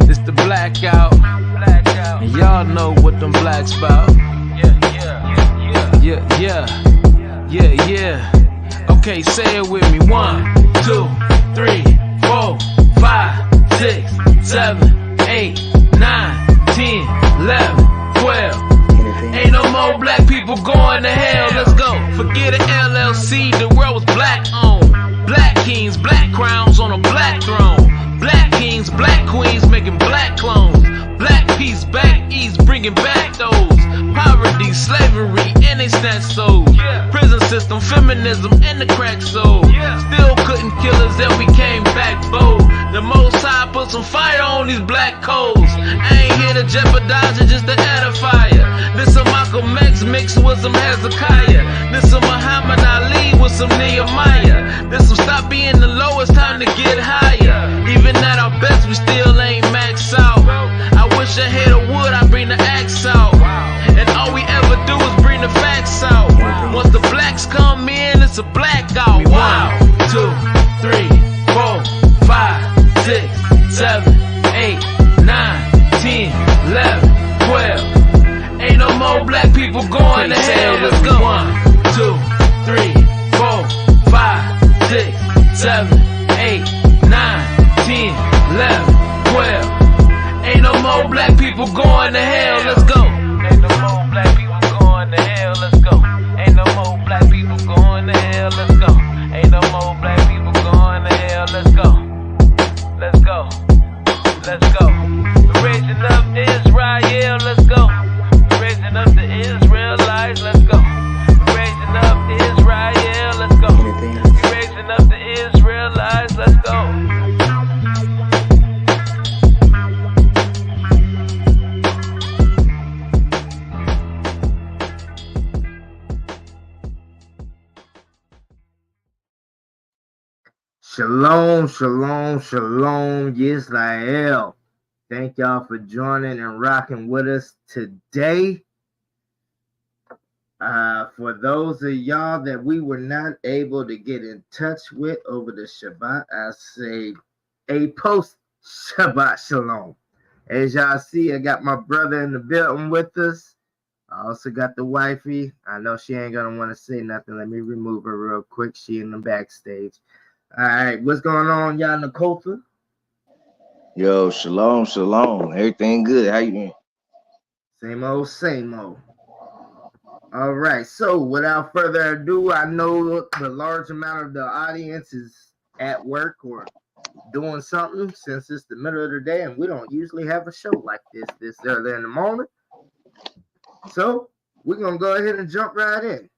It's the blackout. And y'all know what them blacks about. Yeah. Okay, say it with me. 1, 2, 3, 4, 5, 6, 7, 8, 9, 10, 11, 12. Ain't no more black people going to hell. Let's go. Forget an LLC. The world was black owned. Black kings, black crowns on a black throne. Black kings, black queens making black clones. Black peace back east, bringing back those. Poverty, slavery, and they snatched souls. Prison system, feminism, and the crack soul. Still couldn't kill us, then we came back bold. The Most High put some fire on these black coals. I ain't here to jeopardize it, just to add a fire. This a Malcolm X mixed with some Hezekiah. This a Muhammad Ali with some Nehemiah. This some stop being the lowest, time to get higher. Even at our best, we still ain't maxed out. I wish I had a wood, I'd bring the axe out. And all we ever do is bring the facts out. Once the blacks come in, it's a blackout. 1, 2, 3, 4, 5, 6, 7, 8, 9, 10, 11, 12. Ain't no more black people going to hell. Let's go. 1, 2, 3, 4, 5, 6, 7, 8, 9, 10, 11, 12. Ain't no more black people going to hell. Let's go. Ain't no more black people going to hell. Let's go. Ain't no more black people going to hell. Let's go. Ain't no more black people going to hell. Let's go. Let's go. Let's go. We're raising up Israel. Let's go. We're raising up the Israelites. Let's go. We're raising up Israel. Let's go. We're raising up the Israelites. Let's go. Shalom, shalom, shalom, Yisrael. Thank y'all for joining and rocking with us today. For those of y'all that we were not able to get in touch with over the Shabbat, I say a post-Shabbat shalom. As y'all see, I got my brother in the building with us. I also got the wifey. I know she ain't going to want to say nothing. Let me remove her real quick. She in the backstage. All right, what's going on, y'all, Nakota? Yo, shalom, shalom. Everything good? How you doing? Same old, same old. All right, so without further ado, I know the large amount of the audience is at work or doing something since it's the middle of the day, and we don't usually have a show like this early in the morning. So we're going to go ahead and jump right in.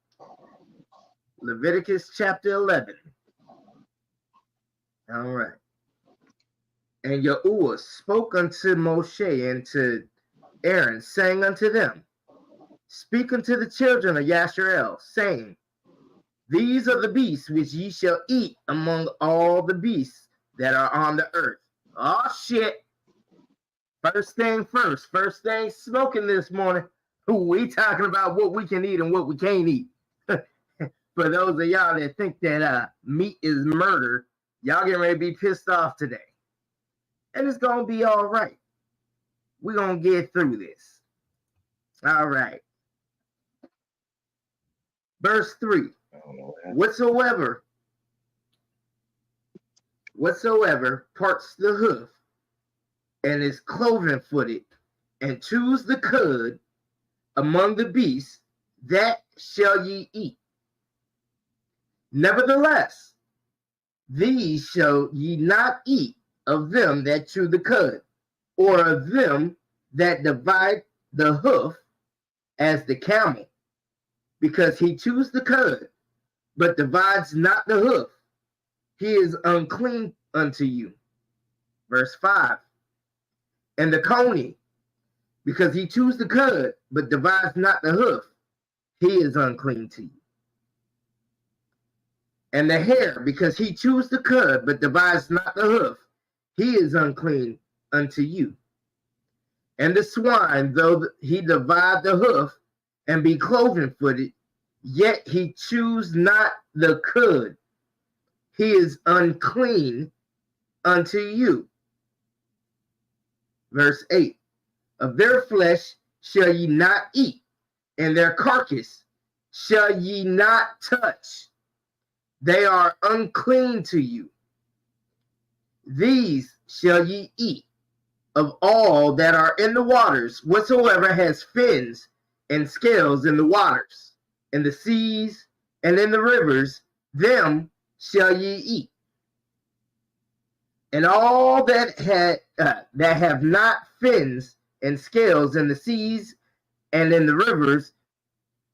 Leviticus chapter 11. All right. And Yahuwah spoke unto Moshe and to Aaron, saying unto them, Speak unto the children of Yasharel, saying, These are the beasts which ye shall eat among all the beasts that are on the earth. Oh, shit. First thing smoking this morning. We talking about what we can eat and what we can't eat. For those of y'all that think that meat is murder, y'all getting ready to be pissed off today. And it's going to be all right. We're going to get through this. All right. Verse 3. Whatsoever parts the hoof and is cloven-footed and chews the cud among the beasts, that shall ye eat. Nevertheless, these shall ye not eat of them that chew the cud, or of them that divide the hoof as the camel, because he chews the cud, but divides not the hoof. He is unclean unto you. Verse 5. And the coney, because he chews the cud, but divides not the hoof. He is unclean to you. And the hare, because he chews the cud, but divides not the hoof, he is unclean unto you. And the swine, though he divide the hoof and be cloven-footed, yet he chews not the cud, he is unclean unto you. Verse 8. Of their flesh shall ye not eat, and their carcass shall ye not touch. They are unclean to you. These shall ye eat of all that are in the waters, whatsoever has fins and scales in the waters, in the seas, and in the rivers, them shall ye eat. And all that have not fins and scales in the seas and in the rivers,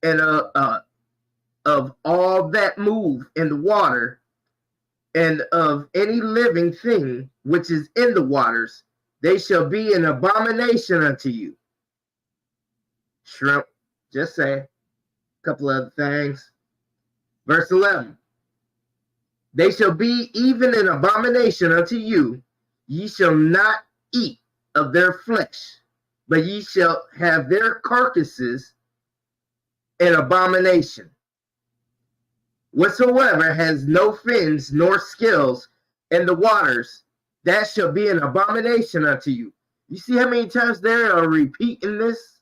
and of all that move in the water, and of any living thing which is in the waters, they shall be an abomination unto you. Shrimp, just say a couple other things. Verse 11. They shall be even an abomination unto you. Ye shall not eat of their flesh, but ye shall have their carcasses an abomination. Whatsoever has no fins nor scales in the waters, that shall be an abomination unto you. You see how many times they are repeating this?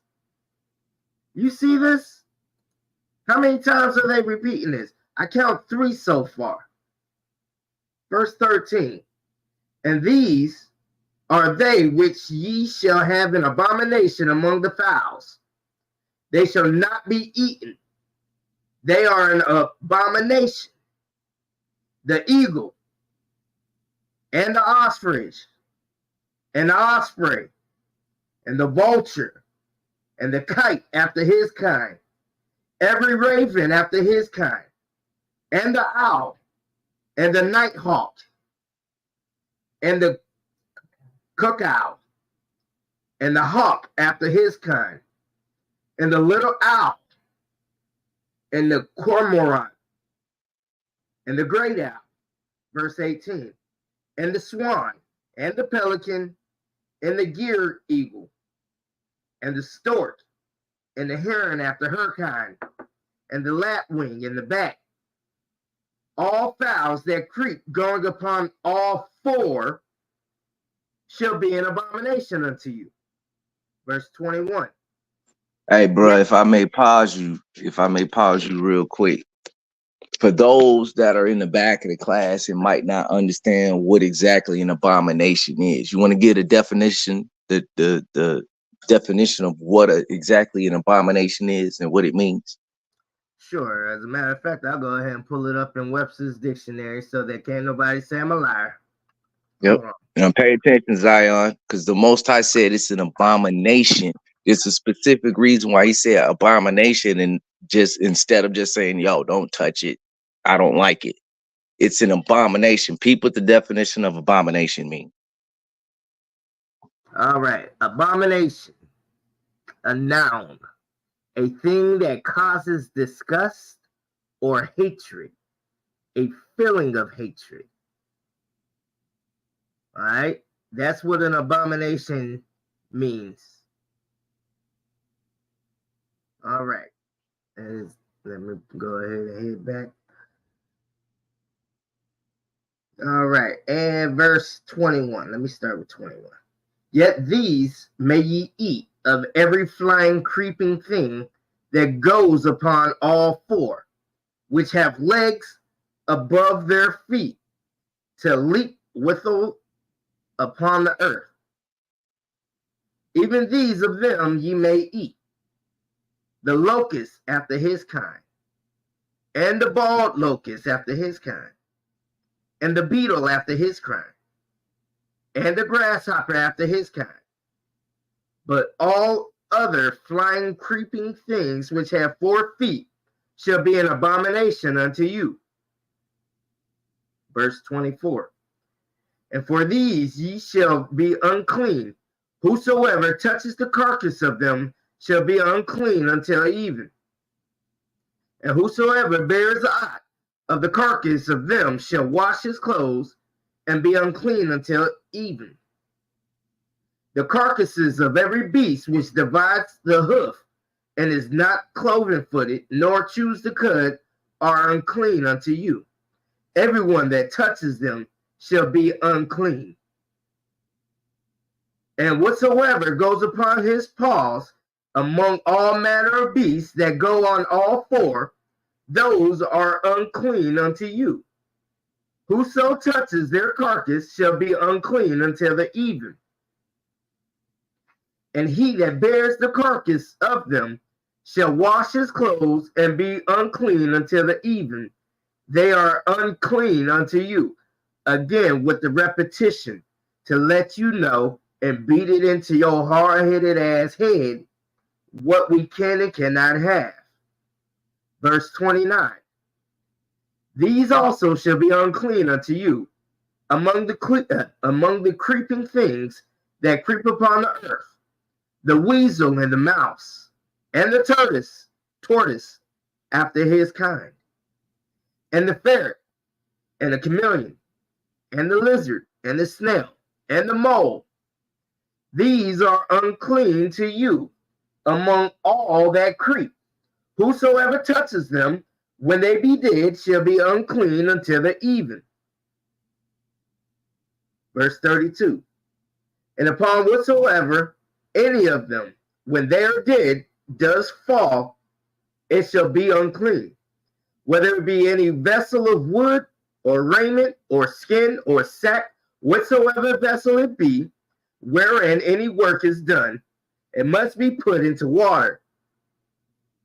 You see this? How many times are they repeating this? I count 3 so far. Verse 13. And these are they which ye shall have an abomination among the fowls. They shall not be eaten. They are an abomination. The eagle, and the ostrich, and the osprey, and the vulture, and the kite after his kind, every raven after his kind, and the owl, and the nighthawk, and the cuckoo, and the hawk after his kind, and the little owl, and the cormorant, and the great owl. Verse 18. And the swan, and the pelican, and the gear eagle, and the stork, and the heron after her kind, and the lapwing and the bat. All fowls that creep going upon all 4 shall be an abomination unto you. Verse 21. Hey, bro, if I may pause you real quick. For those that are in the back of the class and might not understand what exactly an abomination is, you want to get a definition, the definition of what exactly an abomination is and what it means? Sure. As a matter of fact, I'll go ahead and pull it up in Webster's dictionary so that can't nobody say I'm a liar. Yep. And pay attention, Zion, because the Most High said it's an abomination. There's a specific reason why he said abomination, and just instead of just saying, yo, don't touch it, I don't like it. It's an abomination. Peep what the definition of abomination means. All right. Abomination. A noun. A thing that causes disgust or hatred. A feeling of hatred. All right. That's what an abomination means. All right. Let me go ahead and head back. All right. And verse 21. Let me start with 21. Yet these may ye eat of every flying, creeping thing that goes upon all 4, which have legs above their feet to leap withal upon the earth. Even these of them ye may eat. The locust after his kind, and the bald locust after his kind, and the beetle after his kind, and the grasshopper after his kind. But all other flying, creeping things which have 4 feet shall be an abomination unto you. Verse 24. And for these ye shall be unclean. Whosoever touches the carcass of them shall be unclean until even. And whosoever bears aught of the carcass of them shall wash his clothes and be unclean until even. The carcasses of every beast which divides the hoof and is not cloven-footed, nor chews the cud, are unclean unto you. Everyone that touches them shall be unclean. And whatsoever goes upon his paws among all manner of beasts that go on all four, those are unclean unto you. Whoso touches their carcass shall be unclean until the even. And he that bears the carcass of them shall wash his clothes and be unclean until the even. They are unclean unto you. Again, with the repetition to let you know and beat it into your hard-headed ass head what we can and cannot have. Verse 29. These also shall be unclean unto you among the creeping things that creep upon the earth, the weasel and the mouse, and the tortoise after his kind, and the ferret, and the chameleon, and the lizard, and the snail, and the mole. These are unclean to you among all that creep. Whosoever touches them, when they be dead, shall be unclean until the even. Verse 32. And upon whatsoever any of them, when they are dead, does fall, it shall be unclean. Whether it be any vessel of wood, or raiment, or skin, or sack, whatsoever vessel it be, wherein any work is done, it must be put into water,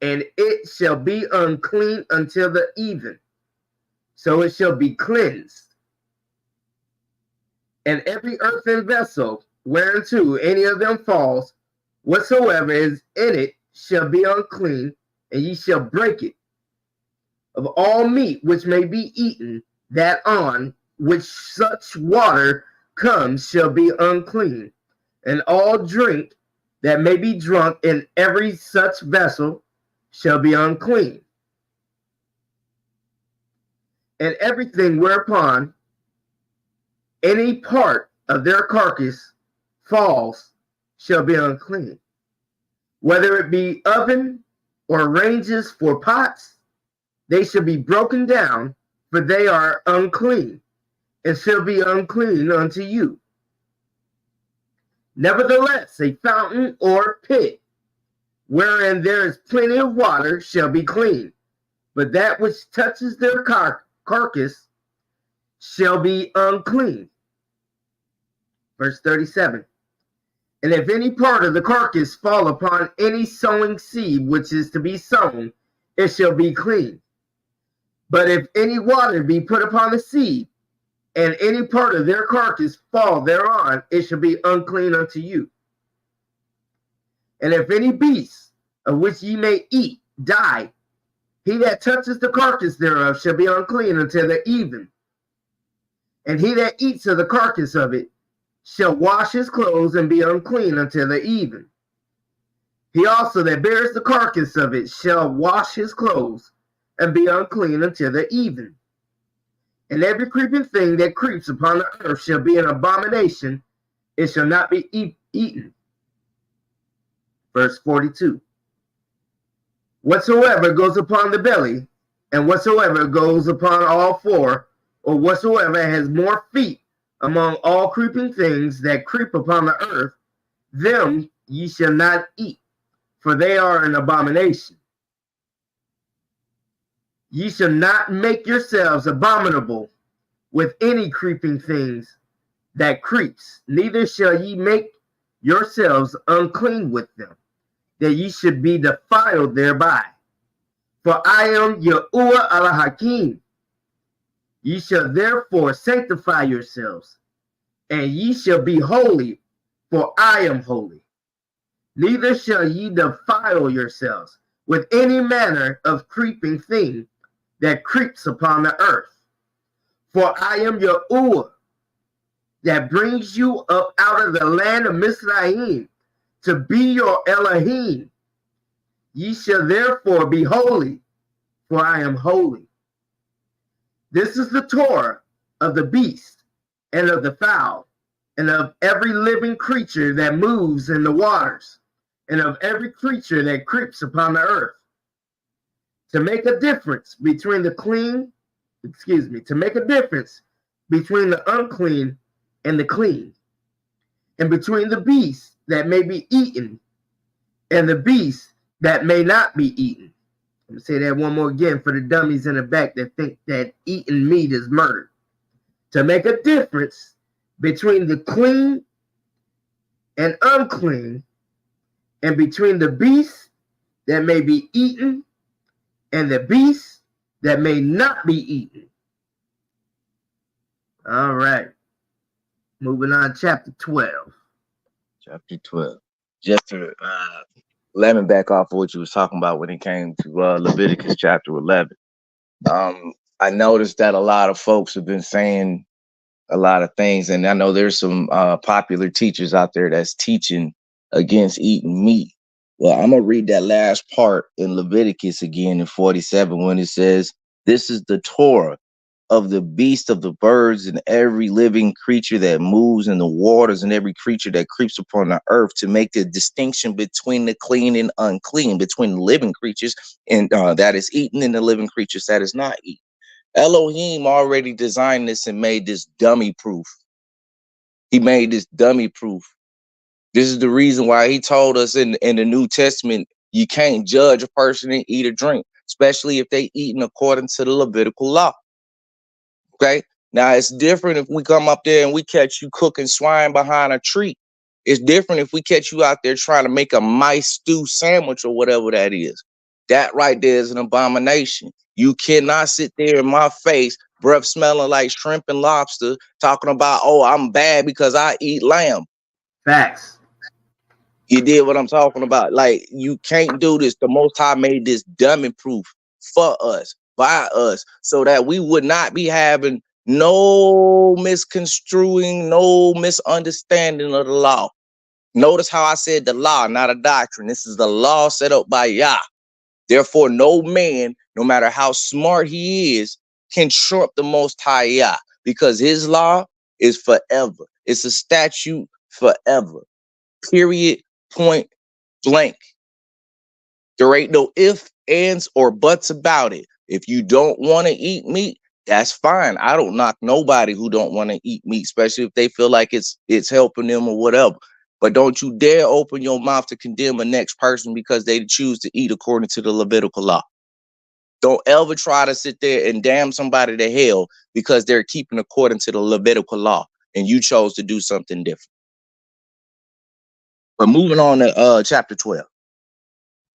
and it shall be unclean until the even. So it shall be cleansed. And every earthen vessel, whereunto any of them falls, whatsoever is in it shall be unclean, and ye shall break it. Of all meat which may be eaten, that on which such water comes shall be unclean, and all drink that may be drunk in every such vessel shall be unclean. And everything whereupon any part of their carcass falls shall be unclean, whether it be oven or ranges for pots, they shall be broken down, for they are unclean, and shall be unclean unto you. Nevertheless, a fountain or pit, wherein there is plenty of water, shall be clean, but that which touches their carcass shall be unclean. Verse 37. And if any part of the carcass fall upon any sowing seed which is to be sown, it shall be clean. But if any water be put upon the seed, and any part of their carcass fall thereon, it shall be unclean unto you. And if any beast of which ye may eat die, he that touches the carcass thereof shall be unclean until the even. And he that eats of the carcass of it shall wash his clothes and be unclean until the even. He also that bears the carcass of it shall wash his clothes and be unclean until the even. And every creeping thing that creeps upon the earth shall be an abomination, it shall not be eaten. Verse 42. Whatsoever goes upon the belly, and whatsoever goes upon all four, or whatsoever has more feet among all creeping things that creep upon the earth, them ye shall not eat, for they are an abomination. Ye shall not make yourselves abominable with any creeping things that creeps, neither shall ye make yourselves unclean with them, that ye should be defiled thereby. For I am Yahuwah al-Hakim. Ye shall therefore sanctify yourselves, and ye shall be holy, for I am holy. Neither shall ye defile yourselves with any manner of creeping thing that creeps upon the earth. For I am Yahuwah, that brings you up out of the land of Mizraim, to be your Elohim. Ye shall therefore be holy, for I am holy. This is the Torah of the beast, and of the fowl, and of every living creature that moves in the waters, and of every creature that creeps upon the earth, to make a difference between the unclean and the clean, and between the beast that may be eaten and the beast that may not be eaten. I'm going to say that one more again for the dummies in the back that think that eating meat is murder. To make a difference between the clean and unclean, and between the beast that may be eaten and the beast that may not be eaten. All right. Moving on, chapter 12. Chapter 12. Just to lemon back off of what you was talking about when it came to Leviticus chapter 11. I noticed that a lot of folks have been saying a lot of things, and I know there's some popular teachers out there that's teaching against eating meat. Well, I'm gonna read that last part in Leviticus again in 47 when it says, "This is the Torah of the beast of the birds and every living creature that moves in the waters and every creature that creeps upon the earth, to make the distinction between the clean and unclean, between the living creatures and that is eaten and the living creatures that is not eaten." Elohim already designed this and made this dummy proof. He made this dummy proof. This is the reason why he told us in the New Testament, you can't judge a person and eat or drink, especially if they eating according to the Levitical law. Okay. Now it's different if we come up there and we catch you cooking swine behind a tree. It's different if we catch you out there trying to make a mice stew sandwich or whatever that is. That right there is an abomination. You cannot sit there in my face, breath smelling like shrimp and lobster, talking about, oh, I'm bad because I eat lamb. Facts. You did what I'm talking about. Like, you can't do this. The Most High made this dummy proof for us, by us, so that we would not be having no misconstruing, no misunderstanding of the law. Notice how I said the law, not a doctrine. This is the law set up by Yah. Therefore, no man, no matter how smart he is, can trump the Most High Yah, because his law is forever. It's a statute forever. Period. Point blank. There ain't no ifs, ands, or buts about it. If you don't want to eat meat, that's fine. I don't knock nobody who don't want to eat meat, especially if they feel like it's helping them or whatever. But don't you dare open your mouth to condemn a next person because they choose to eat according to the Levitical law. Don't ever try to sit there and damn somebody to hell because they're keeping according to the Levitical law and you chose to do something different. But moving on to chapter 12.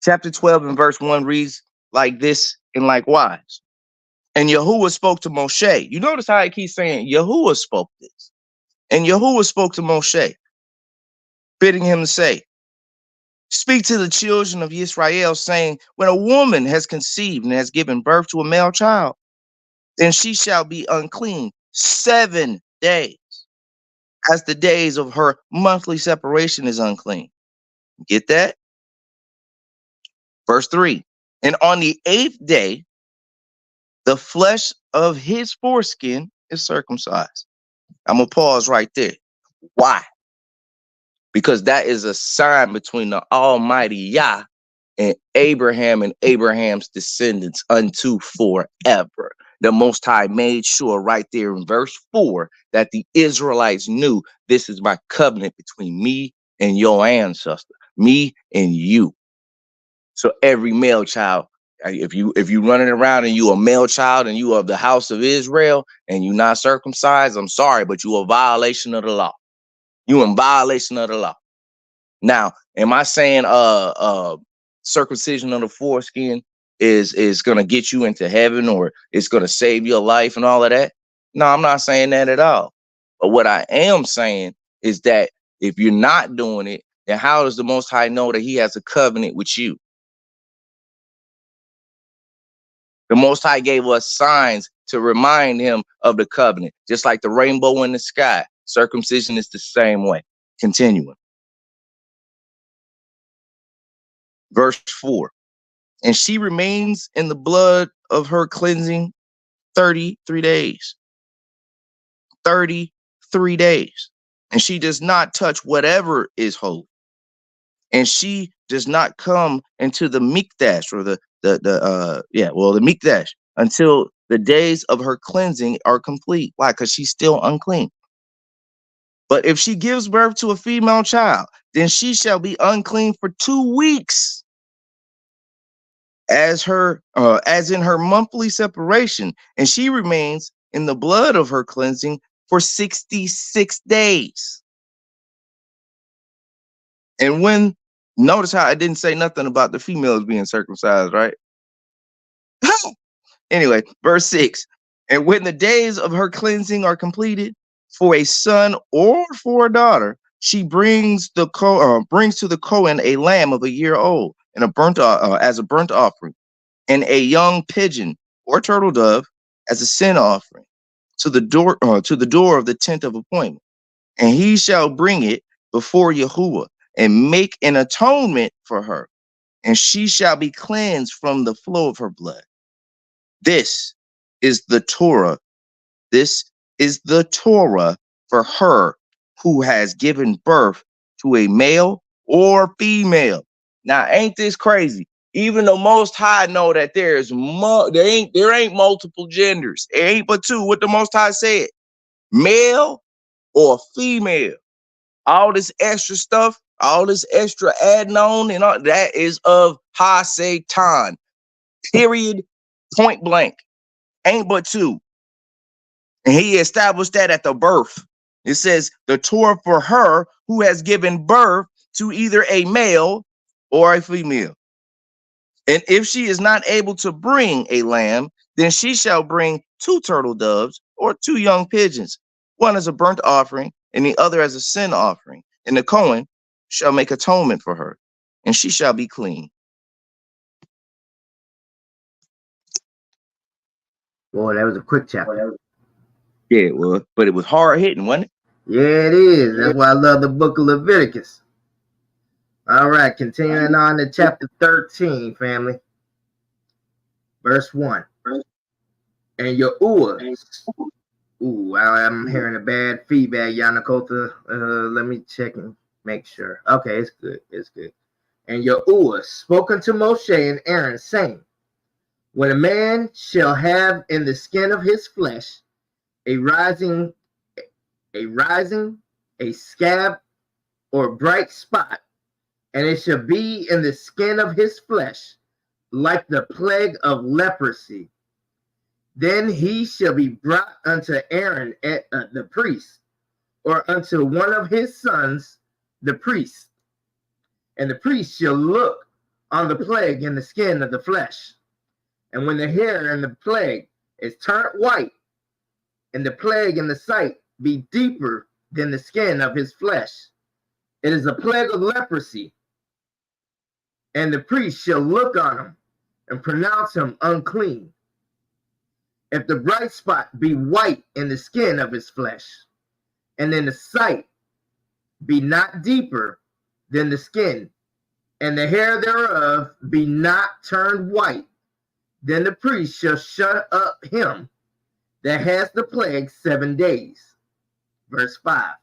Chapter 12 and verse 1 reads like this and likewise. And Yahuwah spoke to Moshe. You notice how I keep saying Yahuwah spoke this. And Yahuwah spoke to Moshe, bidding him to say, speak to the children of Israel, saying, when a woman has conceived and has given birth to a male child, then she shall be unclean 7 days, as the days of her monthly separation is unclean. Get that? Verse 3. And on the 8th day, the flesh of his foreskin is circumcised. I'm going to pause right there. Why? Because that is a sign between the Almighty Yah and Abraham and Abraham's descendants unto forever. The Most High made sure right there in verse 4 that the Israelites knew this is my covenant between me and your ancestor, me and you. So every male child, if you running around and you a male child and you of the house of Israel and you not circumcised, I'm sorry, but you a violation of the law. You in violation of the law. Now, am I saying circumcision of the foreskin is gonna get you into heaven or it's gonna save your life and all of that? No, I'm not saying that at all. But what I am saying is that if you're not doing it, then how does the Most High know that he has a covenant with you? The Most High gave us signs to remind him of the covenant, just like the rainbow in the sky. Circumcision is the same way. Continuing. Verse 4. And she remains in the blood of her cleansing 33 days. 33 days. And she does not touch whatever is holy. And she does not come into the mikdash or the mikdash until the days of her cleansing are complete. Why? Because she's still unclean. But if she gives birth to a female child, then she shall be unclean for 2 weeks, as in her monthly separation, and she remains in the blood of her cleansing for 66 days. And when, notice how I didn't say nothing about the females being circumcised, right? Anyway, verse 6. And when the days of her cleansing are completed, for a son or for a daughter, she brings to the Cohen a lamb of a year old, and as a burnt offering, and a young pigeon or turtle dove as a sin offering to the door of the tent of appointment. And he shall bring it before Yahuwah and make an atonement for her, and she shall be cleansed from the flow of her blood. This is the Torah. This is the Torah for her who has given birth to a male or female. Now, ain't this crazy? Even the Most High know that there ain't multiple genders. It ain't but two. What the Most High said, male or female. All this extra stuff, all this extra adding on, and all that is of Ha Satan. Period. Point blank. Ain't but two. And he established that at the birth. It says the Torah for her who has given birth to either a male or a female. And if she is not able to bring a lamb, then she shall bring 2 turtle doves or 2 young pigeons, one as a burnt offering and the other as a sin offering. And the Cohen shall make atonement for her, and she shall be clean. Boy, that was a quick chapter. Yeah, it was, but it was hard hitting, wasn't it? Yeah, it is. That's why I love the book of Leviticus. All right, continuing on to chapter 13, family. Verse 1. And Yahuwah. Ooh, I'm hearing a bad feedback, Yanakota. Let me check and make sure. Okay, it's good. It's good. And Yahuwah spoke unto Moshe and Aaron, saying, when a man shall have in the skin of his flesh a rising, a scab or bright spot, and it shall be in the skin of his flesh, like the plague of leprosy, then he shall be brought unto Aaron the priest, or unto one of his sons, the priest. And the priest shall look on the plague in the skin of the flesh. And when the hair and the plague is turned white, and the plague in the sight be deeper than the skin of his flesh, it is a plague of leprosy. And the priest shall look on him and pronounce him unclean. If the bright spot be white in the skin of his flesh, and in the sight be not deeper than the skin, and the hair thereof be not turned white, then the priest shall shut up him that has the plague 7 days. Verse 5.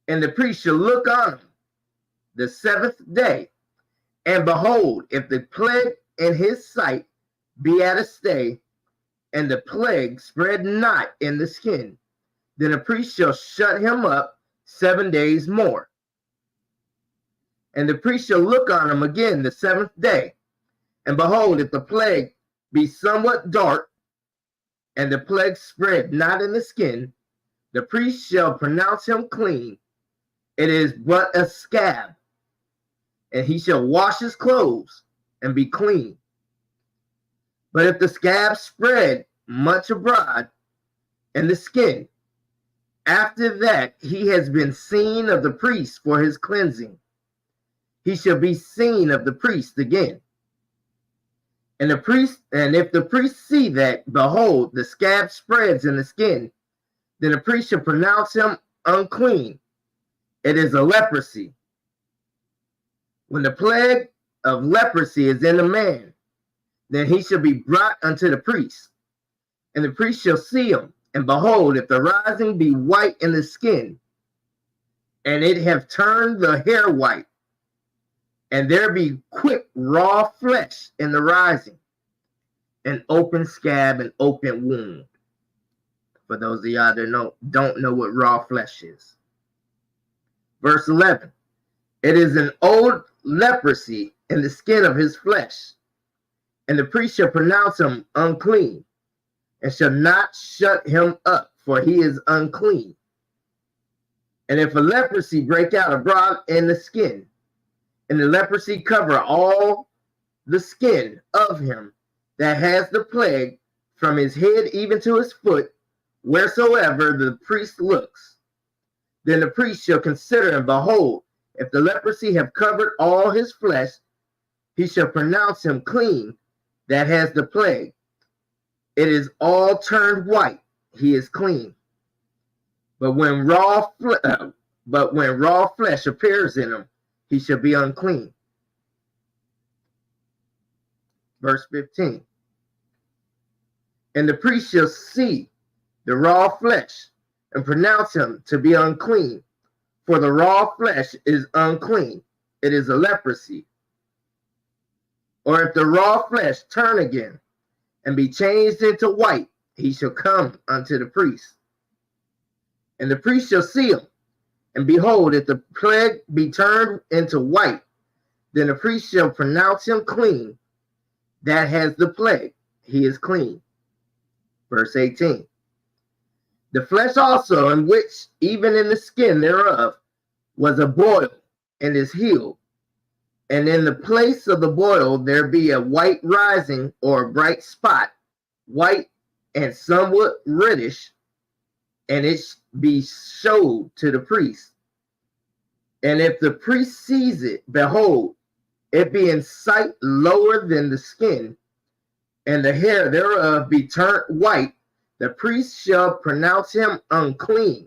And the priest shall look on him the 7th day, and behold, if the plague in his sight be at a stay, and the plague spread not in the skin, then a priest shall shut him up 7 days more. And the priest shall look on him again the 7th day, and behold, if the plague be somewhat dark, and the plague spread not in the skin, the priest shall pronounce him clean. It is but a scab, and he shall wash his clothes and be clean. But if the scab spread much abroad in the skin, after that he has been seen of the priest for his cleansing, he shall be seen of the priest again. And if the priest see that, behold, the scab spreads in the skin, then the priest shall pronounce him unclean. It is a leprosy. When the plague of leprosy is in a man, then he shall be brought unto the priest. And the priest shall see him, and behold, if the rising be white in the skin, and it have turned the hair white, and there be quick raw flesh in the rising, an open scab and open wound. For those of y'all that don't know what raw flesh is. Verse 11. It is an old leprosy in the skin of his flesh, and the priest shall pronounce him unclean, and shall not shut him up, for he is unclean. And if a leprosy break out abroad in the skin, and the leprosy cover all the skin of him that has the plague, from his head even to his foot, wheresoever the priest looks, then the priest shall consider, and behold, if the leprosy have covered all his flesh, he shall pronounce him clean that has the plague. It is all turned white, he is clean. But when raw flesh appears in him, he shall be unclean. Verse 15. And the priest shall see the raw flesh, and pronounce him to be unclean, for the raw flesh is unclean. It is a leprosy. Or if the raw flesh turn again, and be changed into white, he shall come unto the priest. And the priest shall see him, and behold, if the plague be turned into white, then the priest shall pronounce him clean that has the plague. He is clean. Verse 18. The flesh also, in which even in the skin thereof was a boil, and is healed. And in the place of the boil there be a white rising, or a bright spot, white and somewhat reddish, and it be showed to the priest. And if the priest sees it, behold, it be in sight lower than the skin, and the hair thereof be turned white, the priest shall pronounce him unclean.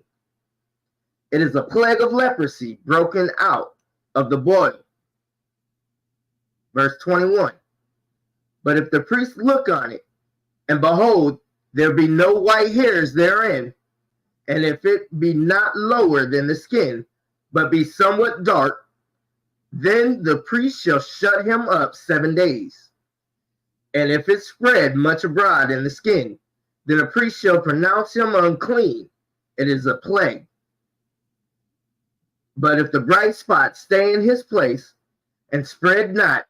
It is a plague of leprosy broken out of the boil. Verse 21. But if the priest look on it, and behold, there be no white hairs therein, and if it be not lower than the skin, but be somewhat dark, then the priest shall shut him up 7 days. And if it spread much abroad in the skin, then a priest shall pronounce him unclean. It is a plague. But if the bright spot stay in his place and spread not,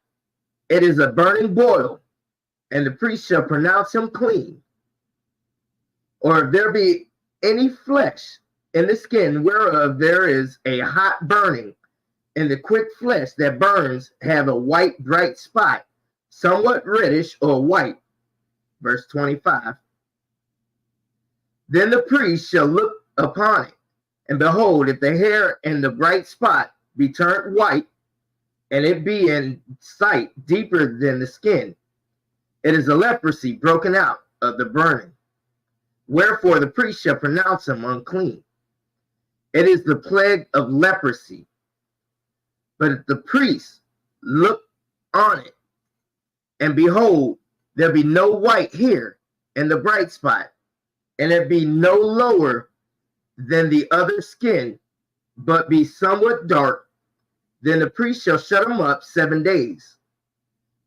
it is a burning boil, and the priest shall pronounce him clean. Or if there be any flesh in the skin whereof there is a hot burning, and the quick flesh that burns have a white bright spot, somewhat reddish or white. Verse 25. Then the priest shall look upon it, and behold, if the hair and the bright spot be turned white, and it be in sight deeper than the skin, it is a leprosy broken out of the burning. Wherefore the priest shall pronounce him unclean. It is the plague of leprosy. But if the priest look on it, and behold, there be no white hair in the bright spot, and it be no lower than the other skin, but be somewhat dark, then the priest shall shut him up 7 days.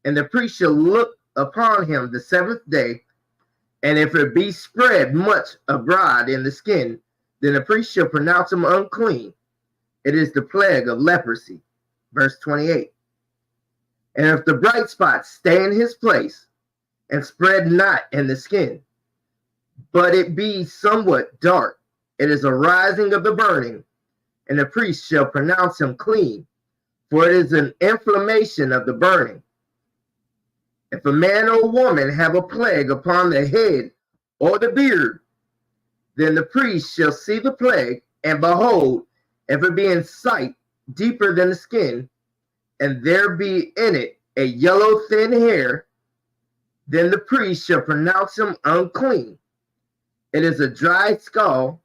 And the priest shall look upon him the 7th day, and if it be spread much abroad in the skin, then the priest shall pronounce him unclean. It is the plague of leprosy. Verse 28. And if the bright spot stay in his place, and spread not in the skin, but it be somewhat dark, it is a rising of the burning, and the priest shall pronounce him clean, for it is an inflammation of the burning. If a man or woman have a plague upon the head or the beard, then the priest shall see the plague, and behold, if it be in sight deeper than the skin, and there be in it a yellow thin hair, then the priest shall pronounce him unclean. It is a dry skull,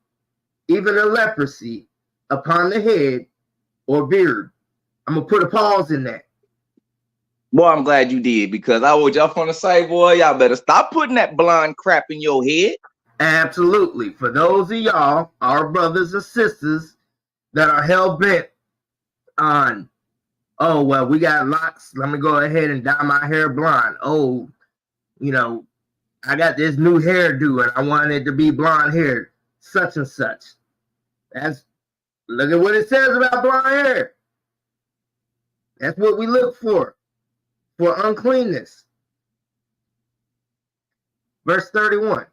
even a leprosy, upon the head or beard. I'm going to put a pause in that. Boy, I'm glad you did, because I was just going to say, boy, y'all better stop putting that blonde crap in your head. Absolutely. For those of y'all, our brothers and sisters that are hell-bent on, oh, well, we got locks, let me go ahead and dye my hair blonde. Oh, you know, I got this new hairdo and I want it to be blonde hair, such and such. That's Look at what it says about blonde hair. That's what we look for uncleanness. Verse 31.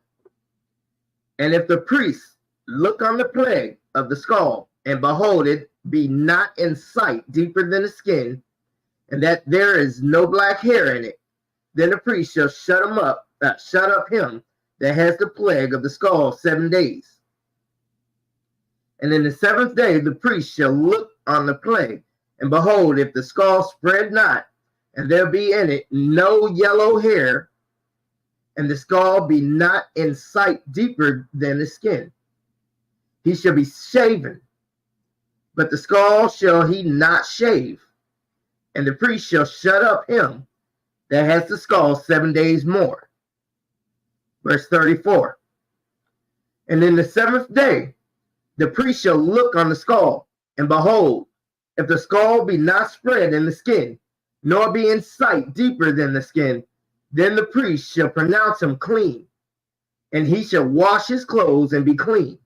And if the priest look on the plague of the skull, and behold, it be not in sight deeper than the skin, and that there is no black hair in it, then the priest shall shut up him that has the plague of the skull 7 days. And in the 7th day the priest shall look on the plague, and behold, if the skull spread not, and there be in it no yellow hair, and the skull be not in sight deeper than the skin, he shall be shaven, but the skull shall he not shave, and the priest shall shut up him that has the skull 7 days more. Verse 34. And in the 7th day the priest shall look on the skull, and behold, if the skull be not spread in the skin, nor be in sight deeper than the skin, then the priest shall pronounce him clean, and he shall wash his clothes and be clean.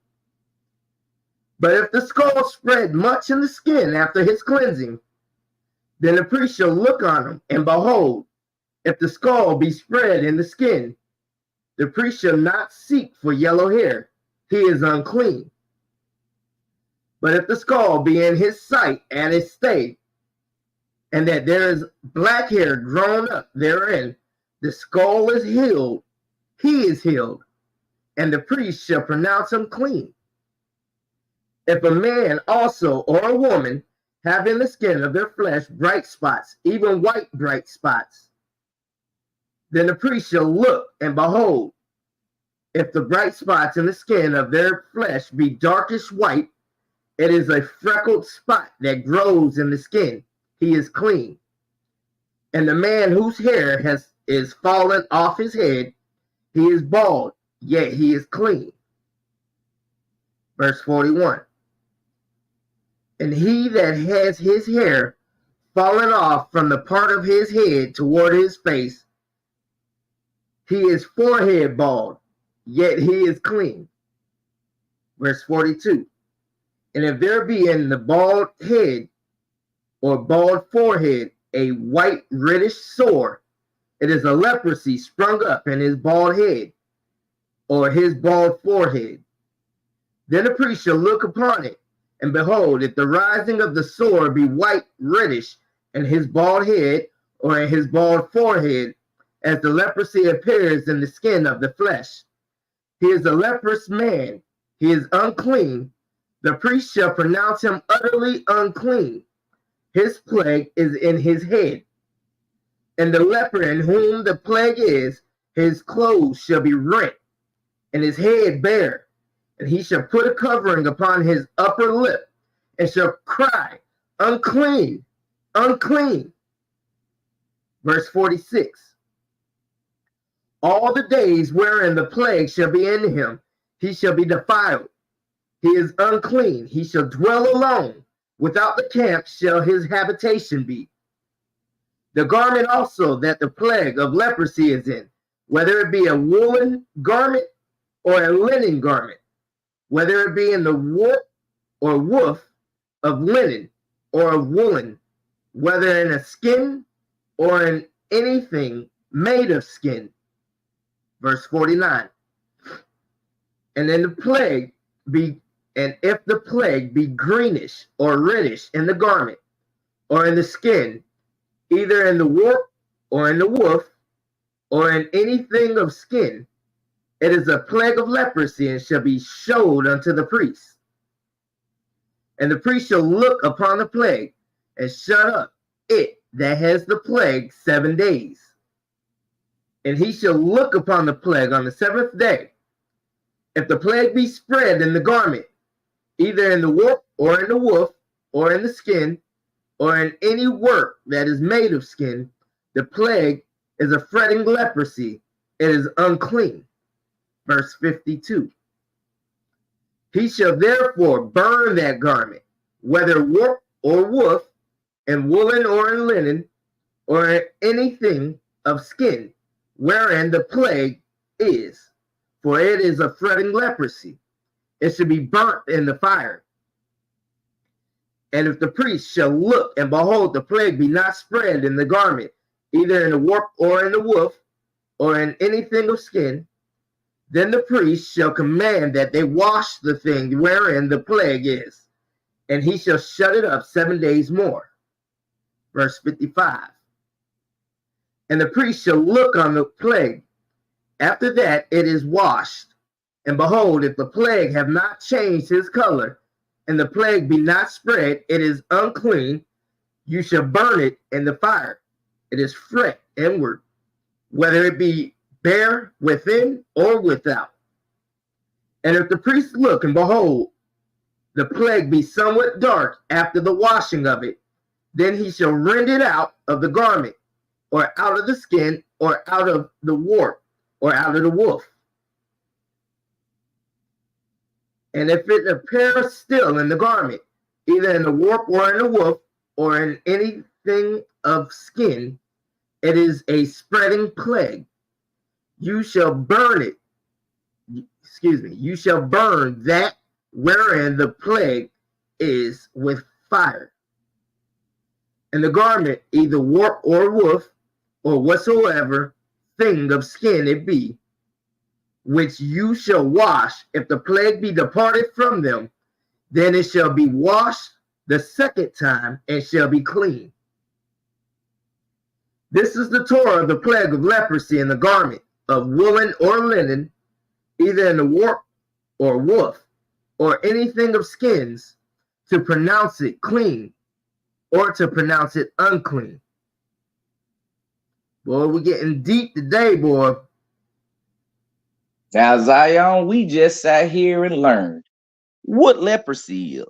But if the skull spread much in the skin after his cleansing, then the priest shall look on him, and behold, if the skull be spread in the skin, the priest shall not seek for yellow hair, he is unclean. But if the skull be in his sight at his stay, and that there is black hair grown up therein, the skull is healed, he is healed, and the priest shall pronounce him clean. If a man also or a woman have in the skin of their flesh bright spots, even white bright spots, then the priest shall look, and behold, if the bright spots in the skin of their flesh be darkish white, it is a freckled spot that grows in the skin, he is clean. And the man whose hair is fallen off his head, he is bald, yet he is clean. Verse 41. And he that has his hair fallen off from the part of his head toward his face, he is forehead bald, yet he is clean. Verse 42. And if there be in the bald head or bald forehead a white reddish sore, it is a leprosy sprung up in his bald head or his bald forehead. Then the priest shall look upon it, and behold, if the rising of the sore be white reddish in his bald head or in his bald forehead, as the leprosy appears in the skin of the flesh, he is a leprous man, he is unclean. The priest shall pronounce him utterly unclean. His plague is in his head. And the leper in whom the plague is, his clothes shall be rent, and his head bare, and he shall put a covering upon his upper lip, and shall cry, unclean, unclean. Verse 46. All the days wherein the plague shall be in him, he shall be defiled. He is unclean. He shall dwell alone. Without the camp shall his habitation be. The garment also that the plague of leprosy is in, whether it be a woolen garment or a linen garment, whether it be in the warp or woof of linen or of woolen, whether in a skin or in anything made of skin. Verse 49. And if the plague be greenish or reddish in the garment or in the skin, either in the warp or in the woof or in anything of skin, it is a plague of leprosy, and shall be showed unto the priest. And the priest shall look upon the plague, and shut up it that has the plague 7 days. And he shall look upon the plague on the 7th day. If the plague be spread in the garment, either in the warp or in the woof or in the skin or in any work that is made of skin, the plague is a fretting leprosy. It is unclean. Verse 52. He shall therefore burn that garment, whether warp or woof, in woolen or in linen, or in anything of skin, wherein the plague is, for it is a fretting leprosy. It should be burnt in the fire. And if the priest shall look, and behold, the plague be not spread in the garment, either in the warp or in the woof, or in anything of skin, then the priest shall command that they wash the thing wherein the plague is, and he shall shut it up 7 days more. Verse 55. And the priest shall look on the plague. After that it is washed. And behold, if the plague have not changed his color, and the plague be not spread, it is unclean. You shall burn it in the fire. It is fret inward, whether it be bare within or without. And if the priest look, and behold, the plague be somewhat dark after the washing of it, then he shall rend it out of the garment, or out of the skin, or out of the warp, or out of the woof. And if it appear still in the garment, either in the warp or in the woof, or in anything of skin, it is a spreading plague. You shall burn it. You shall burn that wherein the plague is with fire. And the garment, either warp or woof, or whatsoever thing of skin it be, which you shall wash, if the plague be departed from them, then it shall be washed the second time, and shall be clean. This is the Torah of the plague of leprosy in the garment of woolen or linen, either in the warp or woof, or anything of skins, to pronounce it clean, or to pronounce it unclean. Boy, we're getting deep today, boy. Now, Zion, we just sat here and learned what leprosy is.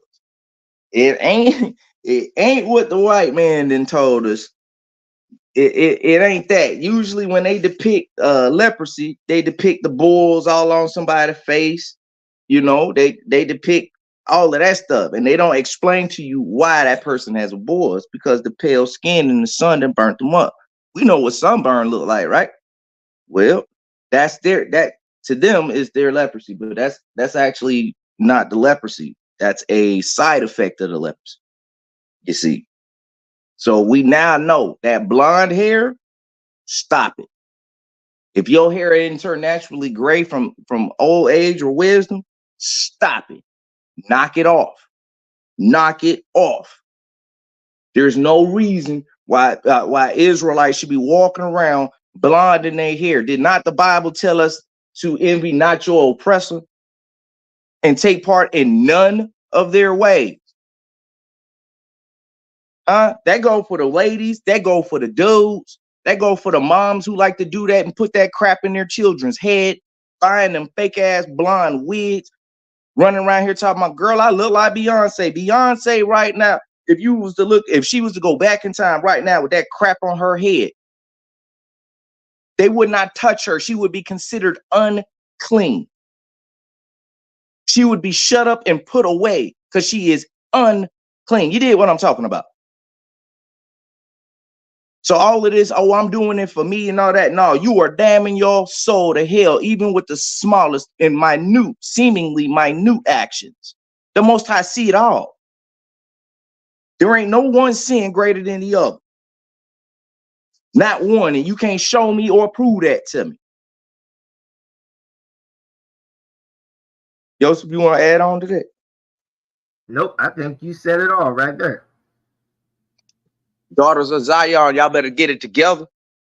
It ain't what the white man then told us. It ain't that. Usually when they depict leprosy, they depict the boils all on somebody's face. You know, they depict all of that stuff, and they don't explain to you why that person has a boil. It's because the pale skin in the sun that burnt them up. We know what sunburn look like, right? Well, that's that to them is their leprosy, but that's actually not the leprosy. That's a side effect of the leprosy. You see. So we now know that blonde hair, stop it. If your hair ain't turned naturally gray from old age or wisdom, stop it. Knock it off. Knock it off. There's no reason why Israelites should be walking around blonde in their hair. Did not the Bible tell us to envy not your oppressor and take part in none of their ways? That go for the ladies, that go for the dudes, that go for the moms who like to do that and put that crap in their children's head, buying them fake ass blonde wigs, running around here talking about, girl, I look like Beyonce. Beyonce right now, if she was to go back in time right now with that crap on her head, they would not touch her. She would be considered unclean. She would be shut up and put away because she is unclean. You did what I'm talking about. So all of this, oh, I'm doing it for me and all that. No, you are damning your soul to hell, even with the smallest and seemingly minute actions. The Most High see it all. There ain't no one sin greater than the other. Not one, and you can't show me or prove that to me. Joseph, you want to add on to that? Nope, I think you said it all right there. Daughters of Zion, y'all better get it together.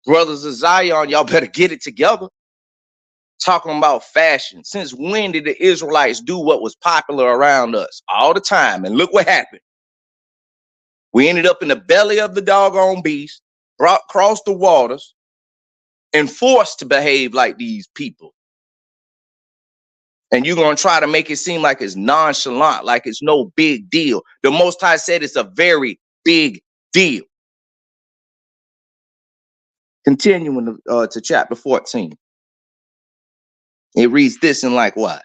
Brothers of Zion, y'all better get it together. Talking about fashion. Since when did the Israelites do what was popular around us? All the time. And look what happened. We ended up in the belly of the doggone beast, crossed the waters, and forced to behave like these people. And you're going to try to make it seem like it's nonchalant, like it's no big deal. The Most High said it's a very big deal. Continuing to chapter 14. It reads this and likewise.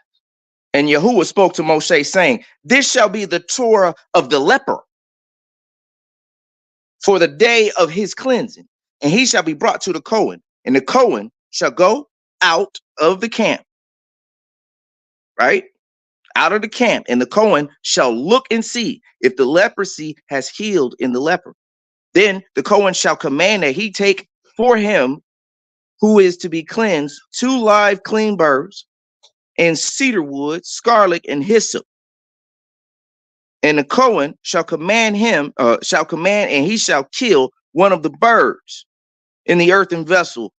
And Yahuwah spoke to Moshe, saying, this shall be the Torah of the leper for the day of his cleansing. And he shall be brought to the Cohen. And the Cohen shall go out of the camp. Right? out of the camp, and the Cohen shall look and see if the leprosy has healed in the leper. Then the Cohen shall command that he take for him who is to be cleansed 2 live clean birds and cedar wood, scarlet, and hyssop. And the Cohen shall command, and he shall kill one of the birds in the earthen vessel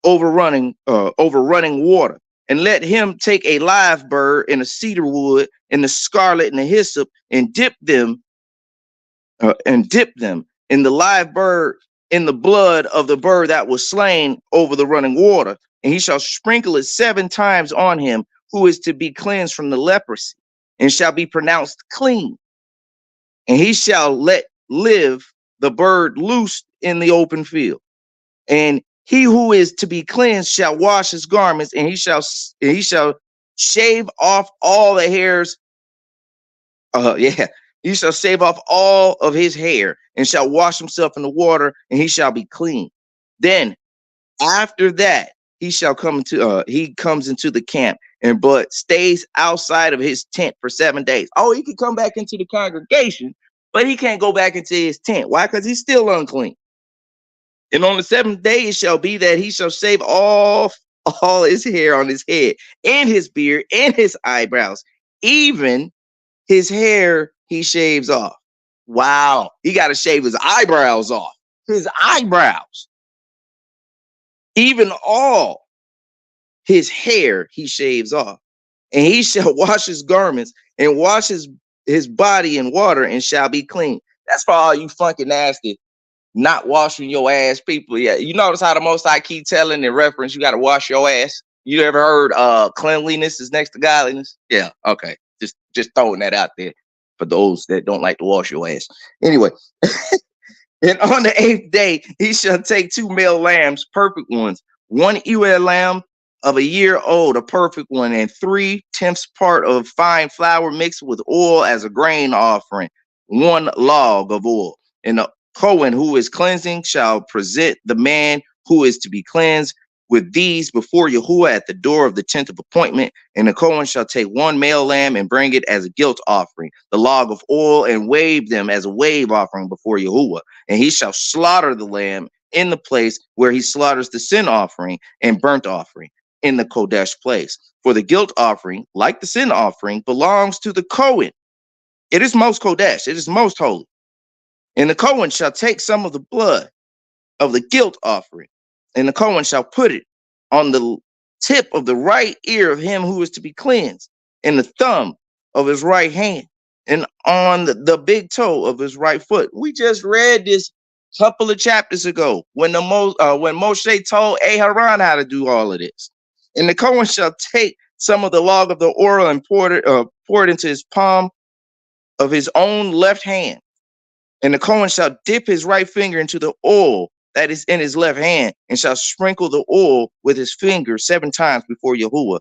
overrunning water. And let him take a live bird and a cedar wood and the scarlet and the hyssop and dip them in the live bird in the blood of the bird that was slain over the running water. And he shall sprinkle it 7 times on him who is to be cleansed from the leprosy and shall be pronounced clean. And he shall let live the bird loose in the open field. And he who is to be cleansed shall wash his garments, and he shall shave off all the hairs. He shall shave off all of his hair and shall wash himself in the water, and he shall be clean. Then after that, he comes into the camp but stays outside of his tent for 7 days. Oh, he can come back into the congregation, but he can't go back into his tent. Why? Because he's still unclean. And on the 7th day it shall be that he shall shave off all his hair on his head and his beard and his eyebrows, even his hair he shaves off. Wow, he got to shave his eyebrows off. His eyebrows. Even all his hair he shaves off. And he shall wash his garments and wash his body in water and shall be clean. That's for all you funky nasty not washing your ass people. Yeah, you notice how the Most High keep telling in reference you got to wash your ass. You ever heard cleanliness is next to godliness? Yeah, okay. Just throwing that out there for those that don't like to wash your ass. Anyway, and on the 8th day he shall take 2 male lambs, perfect ones, 1 ewe lamb of a year old, a perfect one, and 3/10 part of fine flour mixed with oil as a grain offering, 1 log of oil. And the Cohen who is cleansing shall present the man who is to be cleansed with these before Yahuwah at the door of the tent of appointment. And the Cohen shall take 1 male lamb and bring it as a guilt offering, the log of oil, and wave them as a wave offering before Yahuwah. And he shall slaughter the lamb in the place where he slaughters the sin offering and burnt offering in the Kodesh place. For the guilt offering, like the sin offering, belongs to the Cohen. It is most Kodesh. It is most holy. And the Cohen shall take some of the blood of the guilt offering, and the Cohen shall put it on the tip of the right ear of him who is to be cleansed, and the thumb of his right hand, and on the big toe of his right foot. We just read this a couple of chapters ago when Moshe told Aharon how to do all of this. And the Cohen shall take some of the log of the oil and pour it into his palm of his own left hand. And the Cohen shall dip his right finger into the oil that is in his left hand, and shall sprinkle the oil with his finger 7 times before Yahuwah.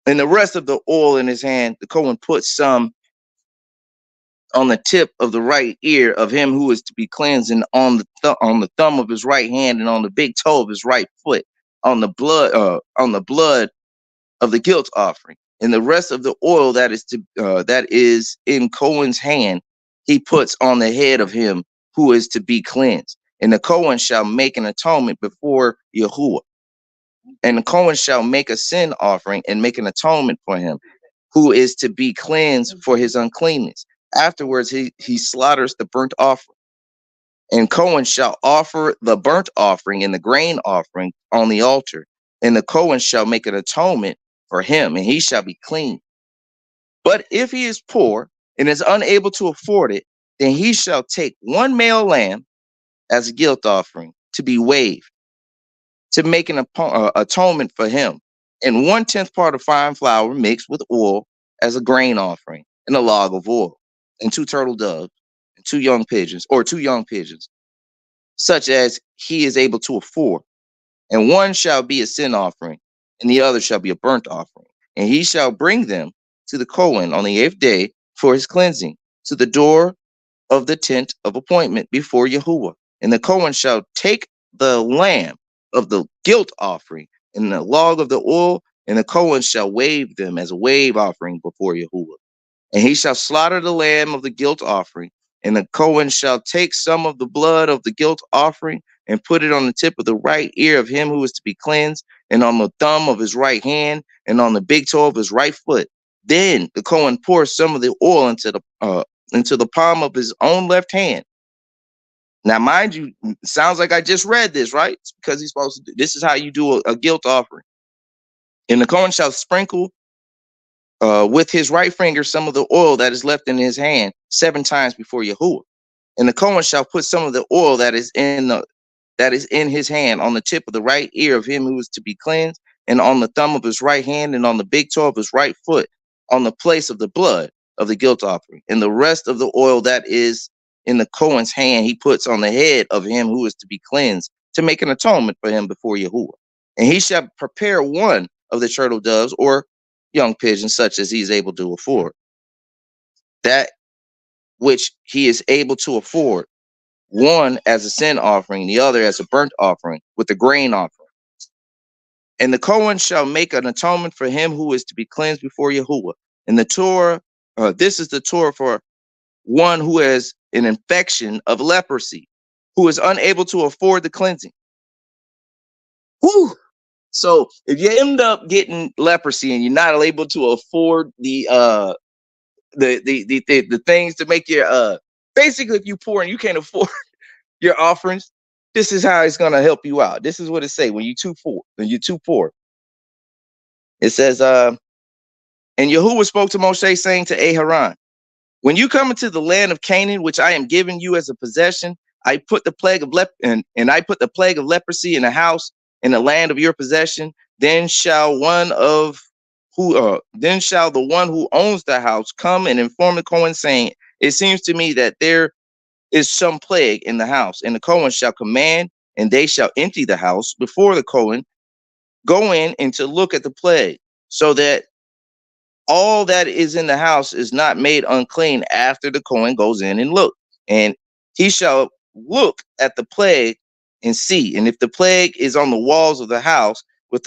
And the rest of the oil in his hand, the Cohen puts some on the tip of the right ear of him who is to be cleansed, and on the thumb of his right hand, and on the big toe of his right foot, on the blood of the guilt offering. And the rest of the oil that is in Cohen's hand, he puts on the head of him who is to be cleansed. And the Cohen shall make an atonement before Yahuwah. And the Cohen shall make a sin offering and make an atonement for him who is to be cleansed for his uncleanness. Afterwards, he slaughters the burnt offering. And Cohen shall offer the burnt offering and the grain offering on the altar. And the Cohen shall make an atonement for him, and he shall be clean. But if he is poor and is unable to afford it, then he shall take 1 male lamb as a guilt offering to be waved, to make an atonement for him, and 1/10 part of fine flour mixed with oil as a grain offering, and a log of oil, and 2 turtle doves, and 2 young pigeons, such as he is able to afford. And one shall be a sin offering, and the other shall be a burnt offering. And he shall bring them to the Cohen on the 8th day for his cleansing, to the door of the tent of appointment before Yahuwah. And the Cohen shall take the lamb of the guilt offering, and the log of the oil, and the Kohen shall wave them as a wave offering before Yahuwah. And he shall slaughter the lamb of the guilt offering, and the Kohen shall take some of the blood of the guilt offering and put it on the tip of the right ear of him who is to be cleansed, and on the thumb of his right hand, and on the big toe of his right foot. Then the Kohen pours some of the oil into the palm of his own left hand. Now, mind you, it sounds like I just read this, right? It's because he's supposed to do this. Is how you do a guilt offering. And the Kohen shall sprinkle with his right finger some of the oil that is left in his hand 7 times before Yahuwah. And the Kohen shall put some of the oil that is in his hand on the tip of the right ear of him who is to be cleansed, and on the thumb of his right hand, and on the big toe of his right foot, on the place of the blood of the guilt offering. And the rest of the oil that is in the Kohen's hand he puts on the head of him who is to be cleansed, to make an atonement for him before Yahuwah. And he shall prepare one of the turtle doves or young pigeons, such as he is able to afford, that which he is able to afford, one as a sin offering, the other as a burnt offering, with the grain offering. And the Kohen shall make an atonement for him who is to be cleansed before Yahuwah. And the Torah, this is the Torah for one who has an infection of leprosy, who is unable to afford the cleansing. Whew. So if you end up getting leprosy and you're not able to afford the things to make your basically, if you poor and you can't afford your offerings, this is how it's gonna help you out. This is what it say when you're too poor. It says, and Yahuwah spoke to Moshe, saying to Aharon, when you come into the land of Canaan, which I am giving you as a possession, I put the plague of I put the plague of leprosy in the house in the land of your possession. Then shall the one who owns the house come and inform the Kohen, saying, it seems to me that there is some plague in the house. And the Kohen shall command, and they shall empty the house before the Kohen, go in and to look at the plague, so that all that is in the house is not made unclean after the Kohen goes in and look. And he shall look at the plague and see. And if the plague is on the walls of the house with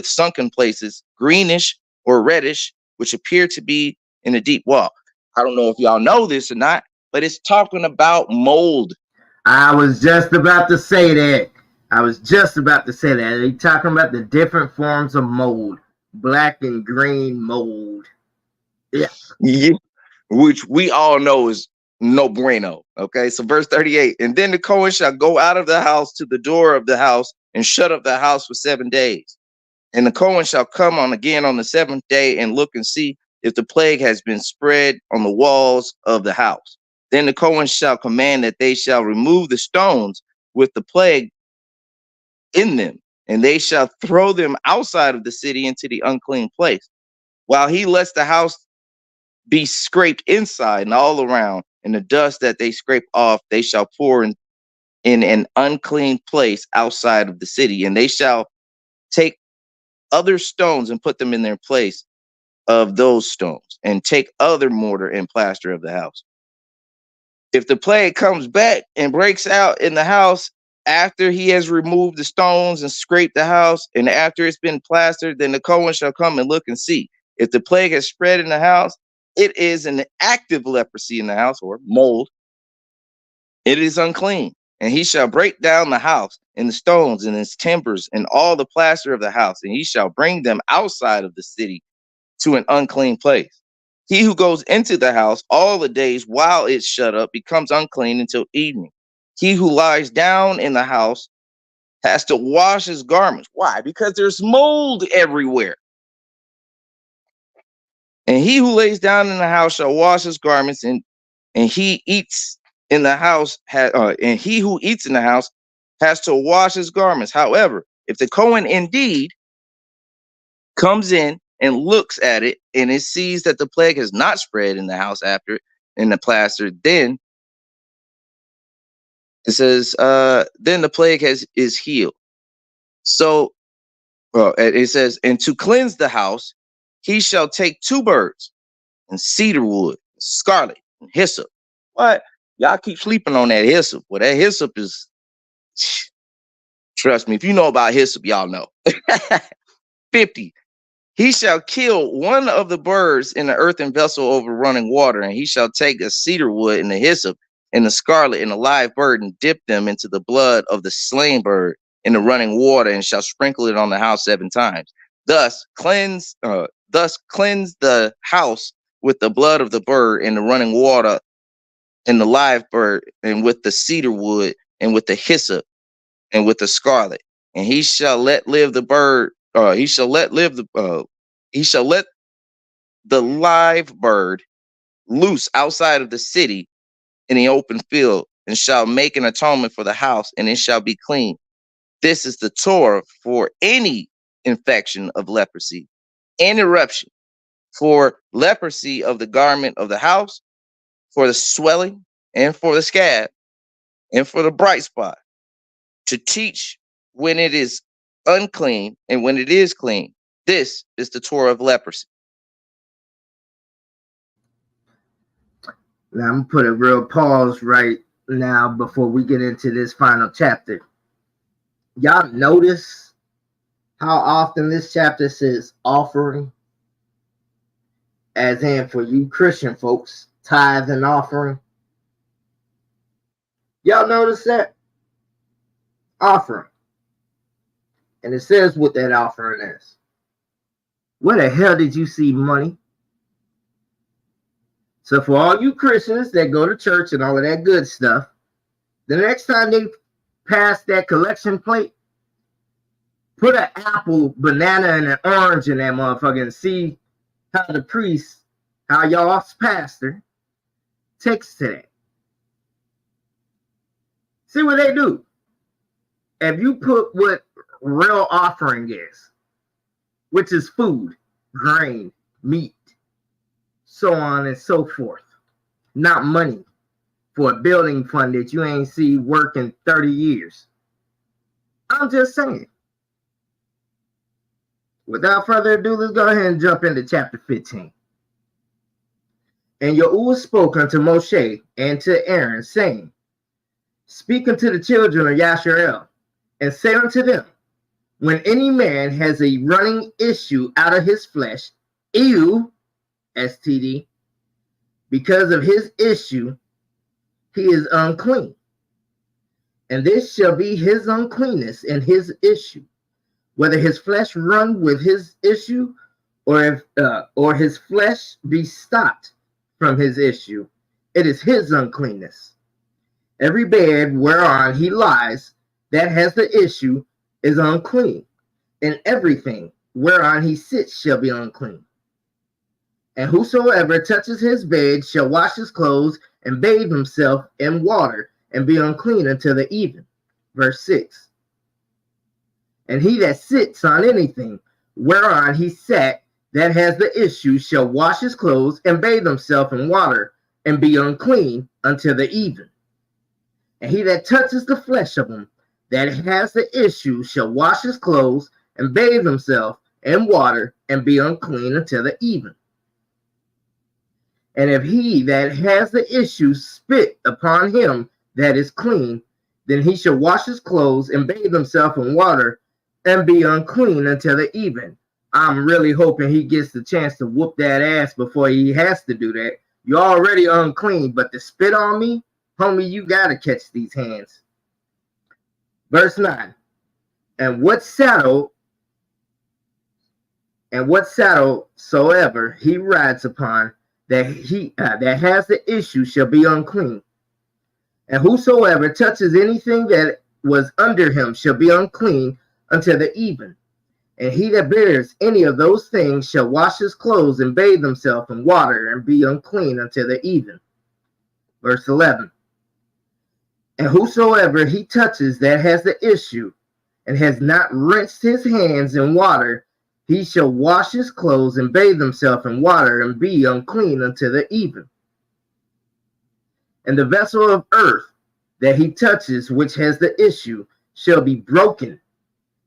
sunken places, greenish or reddish, which appear to be in a deep wall. I don't know if y'all know this or not, but it's talking about mold. I was just about to say that. They're talking about the different forms of mold. Black and green mold. Yeah. Which we all know is no bueno. Okay, so verse 38, and then the Kohen shall go out of the house to the door of the house and shut up the house for 7 days. And the Kohen shall come on again on the 7th day and look and see if the plague has been spread on the walls of the house. Then the Kohen shall command that they shall remove the stones with the plague in them, and they shall throw them outside of the city into the unclean place, while he lets the house be scraped inside and all around, and the dust that they scrape off they shall pour in an unclean place outside of the city. And they shall take other stones and put them in their place of those stones, and take other mortar and plaster of the house. If the plague comes back and breaks out in the house after he has removed the stones and scraped the house, and after it's been plastered, then the Kohen shall come and look and see. If the plague has spread in the house, it is an active leprosy in the house, or mold. It is unclean, and he shall break down the house and the stones and its timbers and all the plaster of the house, and he shall bring them outside of the city to an unclean place. He who goes into the house all the days while it's shut up becomes unclean until evening. He who lies down in the house has to wash his garments. Why? Because there's mold everywhere. And he who lays down in the house shall wash his garments, and he eats in the house and he who eats in the house has to wash his garments. However, if the Kohen indeed comes in and looks at it, and it sees that the plague has not spread in the house after in the plaster, then it says, then the plague is healed. So it says, and to cleanse the house, he shall take 2 birds and cedar wood, scarlet, and hyssop. What? Y'all keep sleeping on that hyssop. Well, that hyssop is, trust me, if you know about hyssop, y'all know. 50. He shall kill one of the birds in the earthen vessel over running water, and he shall take a cedar wood and the hyssop and the scarlet and a live bird and dip them into the blood of the slain bird in the running water, and shall sprinkle it on the house 7 times. Thus cleanse the house with the blood of the bird and the running water and the live bird, and with the cedar wood and with the hyssop and with the scarlet. And he shall let live the bird. He shall let the live bird loose outside of the city in the open field, and shall make an atonement for the house, and it shall be clean. This is the Torah for any infection of leprosy, and eruption, for leprosy of the garment of the house, for the swelling, and for the scab, and for the bright spot, to teach when it is unclean and when it is clean. This is the Torah of leprosy. Now I'm gonna put a real pause right now before we get into this final chapter. Y'all notice how often this chapter says offering, as in for you Christian folks, tithe and offering. Y'all notice that? Offering. And it says what that offering is. Where the hell did you see money? So for all you Christians that go to church and all of that good stuff, the next time they pass that collection plate, put an apple, banana, and an orange in that motherfucker and see how the priest, how y'all's pastor takes to that. See what they do. If you put what real offering is, which is food, grain, meat, so on and so forth, not money for a building fund that you ain't see work in 30 years. I'm just saying. Without further ado, let's go ahead and jump into chapter 15. And Yahuwah spoke unto Moshe and to Aaron, saying, Speak unto the children of Yasharel, and say unto them, when any man has a running issue out of his flesh, ew, STD, because of his issue, he is unclean. And this shall be his uncleanness and his issue, whether his flesh run with his issue, or his flesh be stopped from his issue, it is his uncleanness. Every bed whereon he lies that has the issue is unclean, and everything whereon he sits shall be unclean. And whosoever touches his bed shall wash his clothes and bathe himself in water, and be unclean until the even. Verse 6. And he that sits on anything whereon he sat that has the issue shall wash his clothes and bathe himself in water, and be unclean until the even. And he that touches the flesh of him that has the issue shall wash his clothes and bathe himself in water, and be unclean until the even. And if he that has the issue spit upon him that is clean, then he shall wash his clothes and bathe himself in water, and be unclean until the even. I'm really hoping he gets the chance to whoop that ass before he has to do that. You're already unclean, but to spit on me, homie, you gotta catch these hands. Verse 9. And what saddle soever he rides upon that has the issue shall be unclean. And whosoever touches anything that was under him shall be unclean until the even. And he that bears any of those things shall wash his clothes and bathe himself in water, and be unclean until the even. Verse 11. And whosoever he touches that has the issue, and has not rinsed his hands in water, he shall wash his clothes and bathe himself in water, and be unclean until the even. And the vessel of earth that he touches, which has the issue, shall be broken,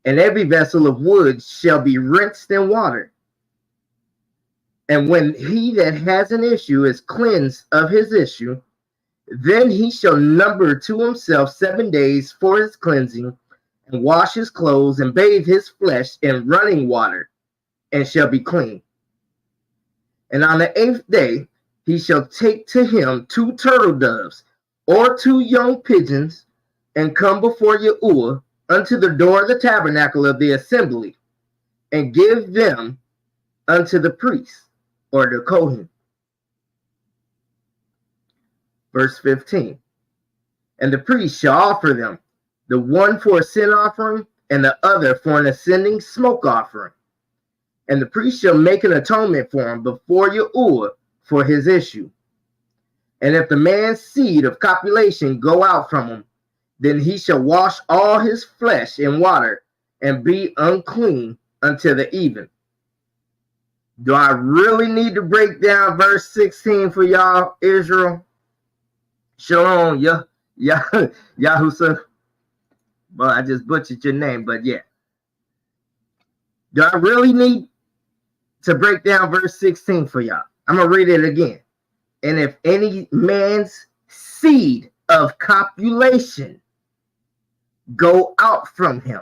and every vessel of wood shall be rinsed in water. And when he that has an issue is cleansed of his issue, then he shall number to himself 7 days for his cleansing, and wash his clothes and bathe his flesh in running water, and shall be clean. And on the 8th day he shall take to him 2 turtle doves or 2 young pigeons, and come before Yahuwah unto the door of the tabernacle of the assembly, and give them unto the priest, or the Kohen. Verse 15. And the priest shall offer them, the one for a sin offering, and the other for an ascending smoke offering. And the priest shall make an atonement for him before Yahuwah for his issue. And if the man's seed of copulation go out from him, then he shall wash all his flesh in water, and be unclean until the even. Do I really need to break down verse 16 for y'all, Israel? Shalom, Yahusa. Well, I just butchered your name, but yeah. Do I really need to break down verse 16 for y'all? I'm going to read it again. And if any man's seed of copulation go out from him,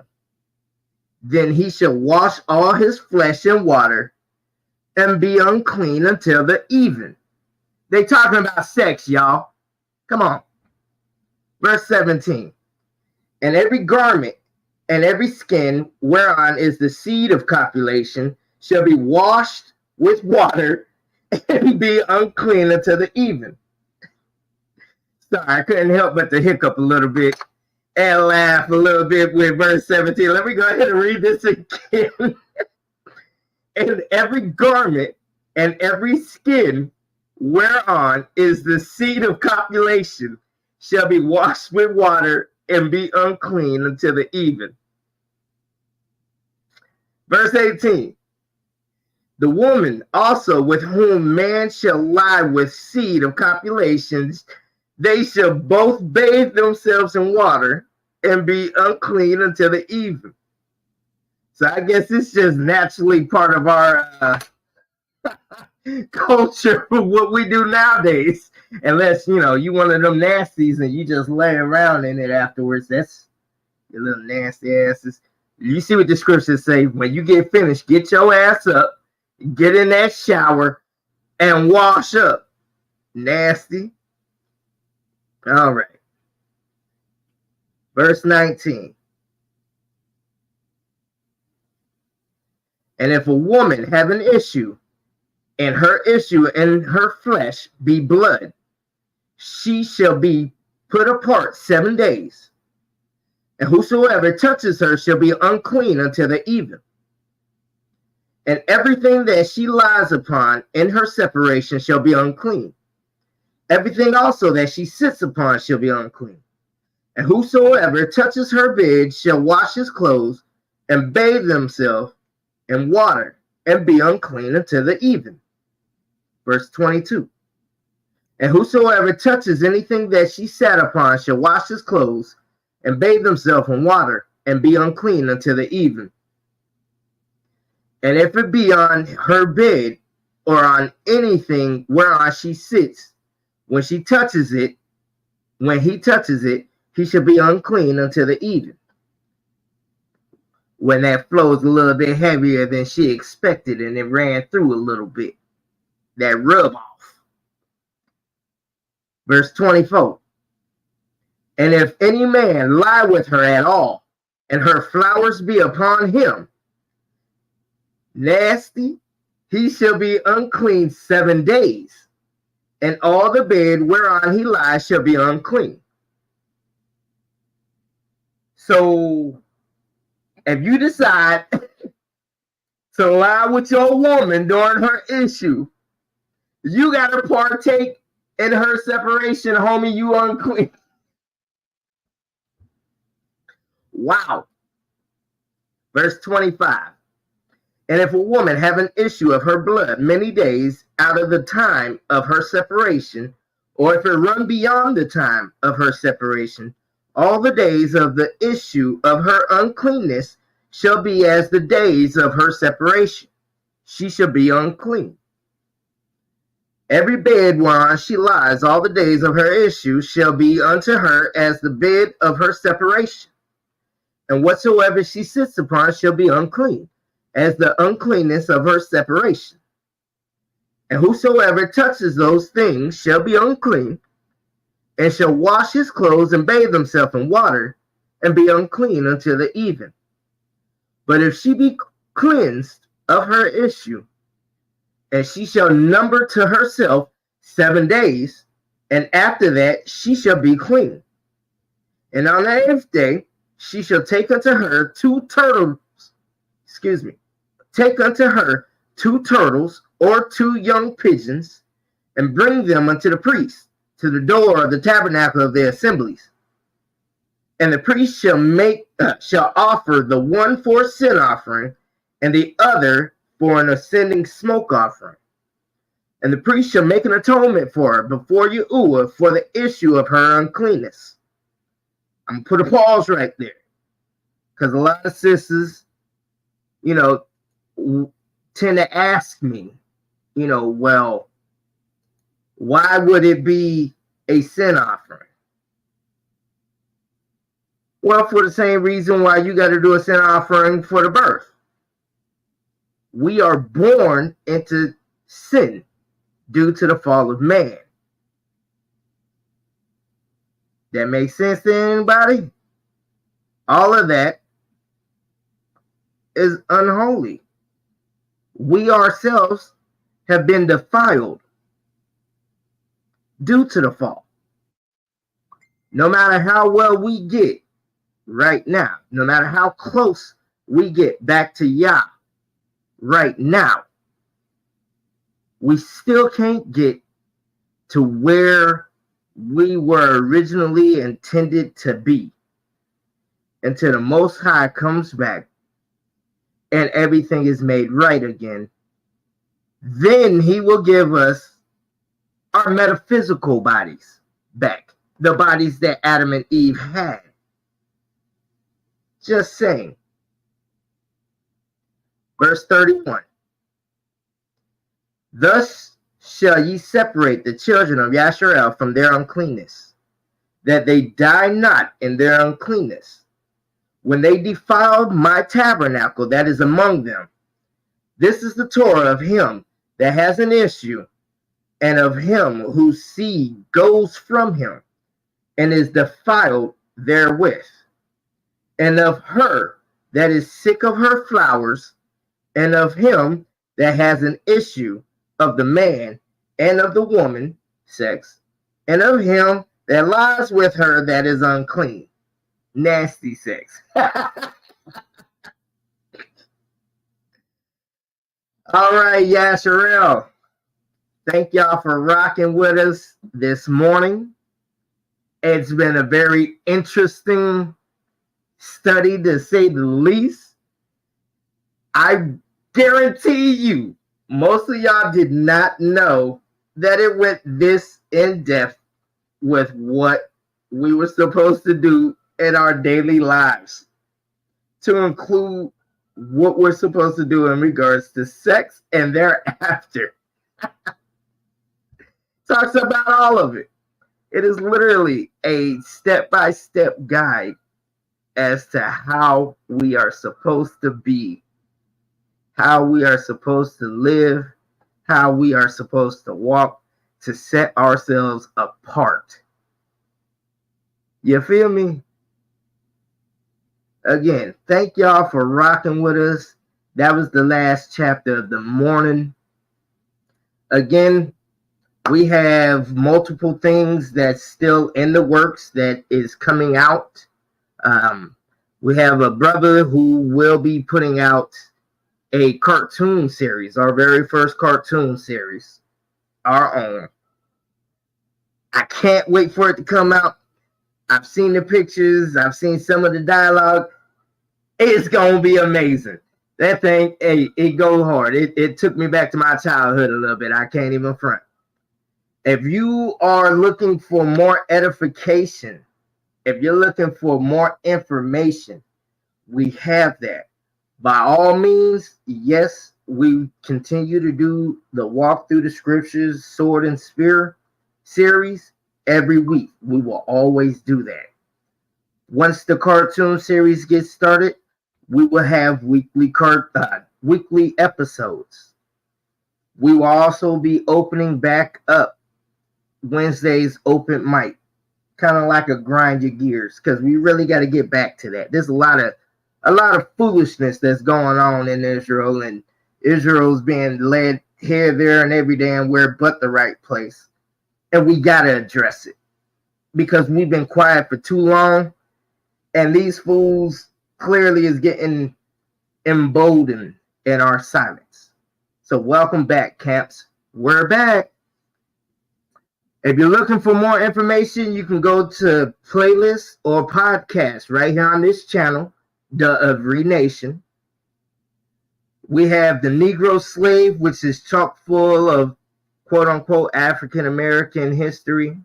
then he shall wash all his flesh in water, and be unclean until the even. They talking about sex, y'all. Come on. Verse 17. And every garment and every skin whereon is the seed of copulation shall be washed with water, and be unclean until the even. Sorry, I couldn't help but to hiccup a little bit and laugh a little bit with verse 17. Let me go ahead and read this again. And every garment and every skin whereon is the seed of copulation shall be washed with water, and be unclean until the even. Verse 18. The woman also with whom man shall lie with seed of copulations, they shall both bathe themselves in water, and be unclean until the even. So I guess it's just naturally part of our culture of what we do nowadays. Unless, you one of them nasties and you just lay around in it afterwards. That's your little nasty asses. You see what the scriptures say. When you get finished, get your ass up, get in that shower, and wash up. Nasty. All right. Verse 19. And if a woman have an issue, and her issue in her flesh be blood, she shall be put apart 7 days. And whosoever touches her shall be unclean until the even. And everything that she lies upon in her separation shall be unclean. Everything also that she sits upon shall be unclean. And whosoever touches her bed shall wash his clothes, and bathe themselves in water, and be unclean until the even. Verse 22. And whosoever touches anything that she sat upon shall wash his clothes, and bathe himself in water, and be unclean until the even. And if it be on her bed, or on anything whereon she sits, when he touches it, he shall be unclean until the even. When that flows a little bit heavier than she expected, and it ran through a little bit. That rub off. Verse 24. And if any man lie with her at all, and her flowers be upon him, nasty, he shall be unclean 7 days, and all the bed whereon he lies shall be unclean. So, if you decide to lie with your woman during her issue, you got to partake in her separation, homie. You unclean. Wow. Verse 25. And if a woman have an issue of her blood many days out of the time of her separation, or if it run beyond the time of her separation, all the days of the issue of her uncleanness shall be as the days of her separation. She shall be unclean. Every bed whereon she lies all the days of her issue shall be unto her as the bed of her separation. And whatsoever she sits upon shall be unclean. as the uncleanness of her separation. And whosoever touches those things shall be unclean, and shall wash his clothes and bathe himself in water, and be unclean until the even. But if she be cleansed of her issue, and she shall number to herself 7 days, and after that she shall be clean. And on the 8th day she shall take unto her take unto her 2 turtles or 2 young pigeons, and bring them unto the priest to the door of the tabernacle of the assemblies. And the priest shall offer the one for a sin offering, and the other for an ascending smoke offering. And the priest shall make an atonement for her before Yahuwah for the issue of her uncleanness. I'm going to put a pause right there, because a lot of sisters, tend to ask me, well, why would it be a sin offering? Well, for the same reason why you got to do a sin offering for the birth. We are born into sin due to the fall of man. That makes sense to anybody? All of that is unholy. We ourselves have been defiled due to the fall. No matter how well we get right now, no matter how close we get back to Yah right now, we still can't get to where we were originally intended to be until the Most High comes back and everything is made right again. Then he will give us our metaphysical bodies back, the bodies that Adam and Eve had. Just saying. Verse 31. Thus shall ye separate the children of Yasharel from their uncleanness, that they die not in their uncleanness, when they defile my tabernacle that is among them. This is the Torah of him that has an issue, and of him whose seed goes from him, and is defiled therewith, and of her that is sick of her flowers, and of him that has an issue of the man and of the woman sex, and of him that lies with her that is unclean. Nasty sex. All right, Yasharel. Thank y'all for rocking with us this morning. It's been a very interesting study, to say the least. I guarantee you, most of y'all did not know that it went this in depth with what we were supposed to do in our daily lives, to include what we're supposed to do in regards to sex and thereafter. Talks about all of it. It is literally a step-by-step guide as to how we are supposed to be, how we are supposed to live, how we are supposed to walk to set ourselves apart. You feel me? Again, thank y'all for rocking with us. That was the last chapter of the morning. Again, we have multiple things that's still in the works that is coming out. We have a brother who will be putting out a cartoon series, our very first cartoon series, our own. I can't wait for it to come out. I've seen the pictures. I've seen some of the dialogue. It's going to be amazing. That thing, hey, it goes hard. It took me back to my childhood a little bit. I can't even front. If you are looking for more edification, if you're looking for more information, we have that. By all means, yes, we continue to do the Walk Through the Scriptures, Sword and Spear series every week. We will always do that. Once the cartoon series gets started, we will have weekly weekly episodes. We will also be opening back up Wednesday's open mic, kind of like a grind your gears, because we really got to get back to that. There's a lot of foolishness that's going on in Israel, and Israel's being led here, there, and every damn where but the right place. And we got to address it because we've been quiet for too long, and these fools clearly is getting emboldened in our silence. So welcome back, camps. We're back. If you're looking for more information, you can go to playlists or podcasts right here on this channel, The Every Nation. We have The Negro Slave, which is chock full of quote-unquote African-American history.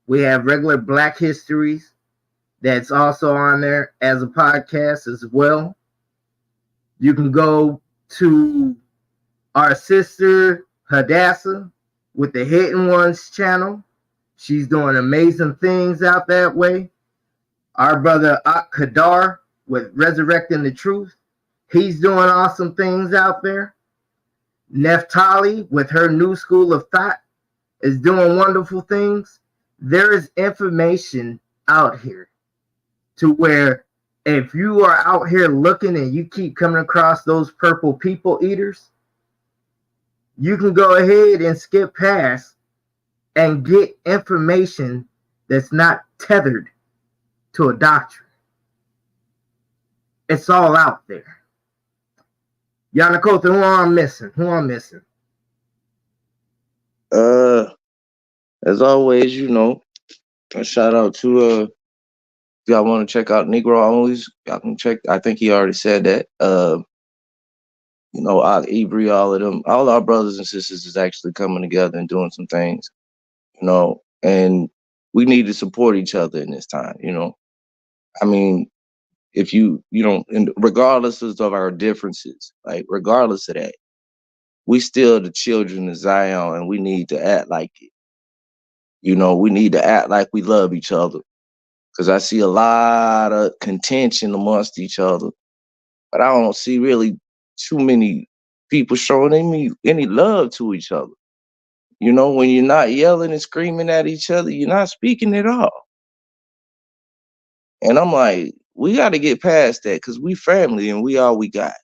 We have regular Black histories that's also on there as a podcast as well. You can go to our sister Hadassah with the Hidden Ones channel. She's doing amazing things out that way. Our brother Ak Kadar with Resurrecting the Truth. He's doing awesome things out there. Neftali with her new school of thought is doing wonderful things. There is information out here to where if you are out here looking and you keep coming across those purple people eaters, you can go ahead and skip past and get information that's not tethered to a doctrine. It's all out there. Yanakota, who I'm missing? As always, a shout out to if y'all want to check out Negro Onlys, y'all can check. I think he already said that. Ibri, all of them, all our brothers and sisters is actually coming together and doing some things, and we need to support each other in this time, I mean, if and regardless of our differences, like regardless of that, we still the children of Zion and we need to act like it. We need to act like we love each other. Because I see a lot of contention amongst each other, but I don't see really too many people showing any love to each other. When you're not yelling and screaming at each other, you're not speaking at all. And I'm like, we got to get past that because we family and we all we got.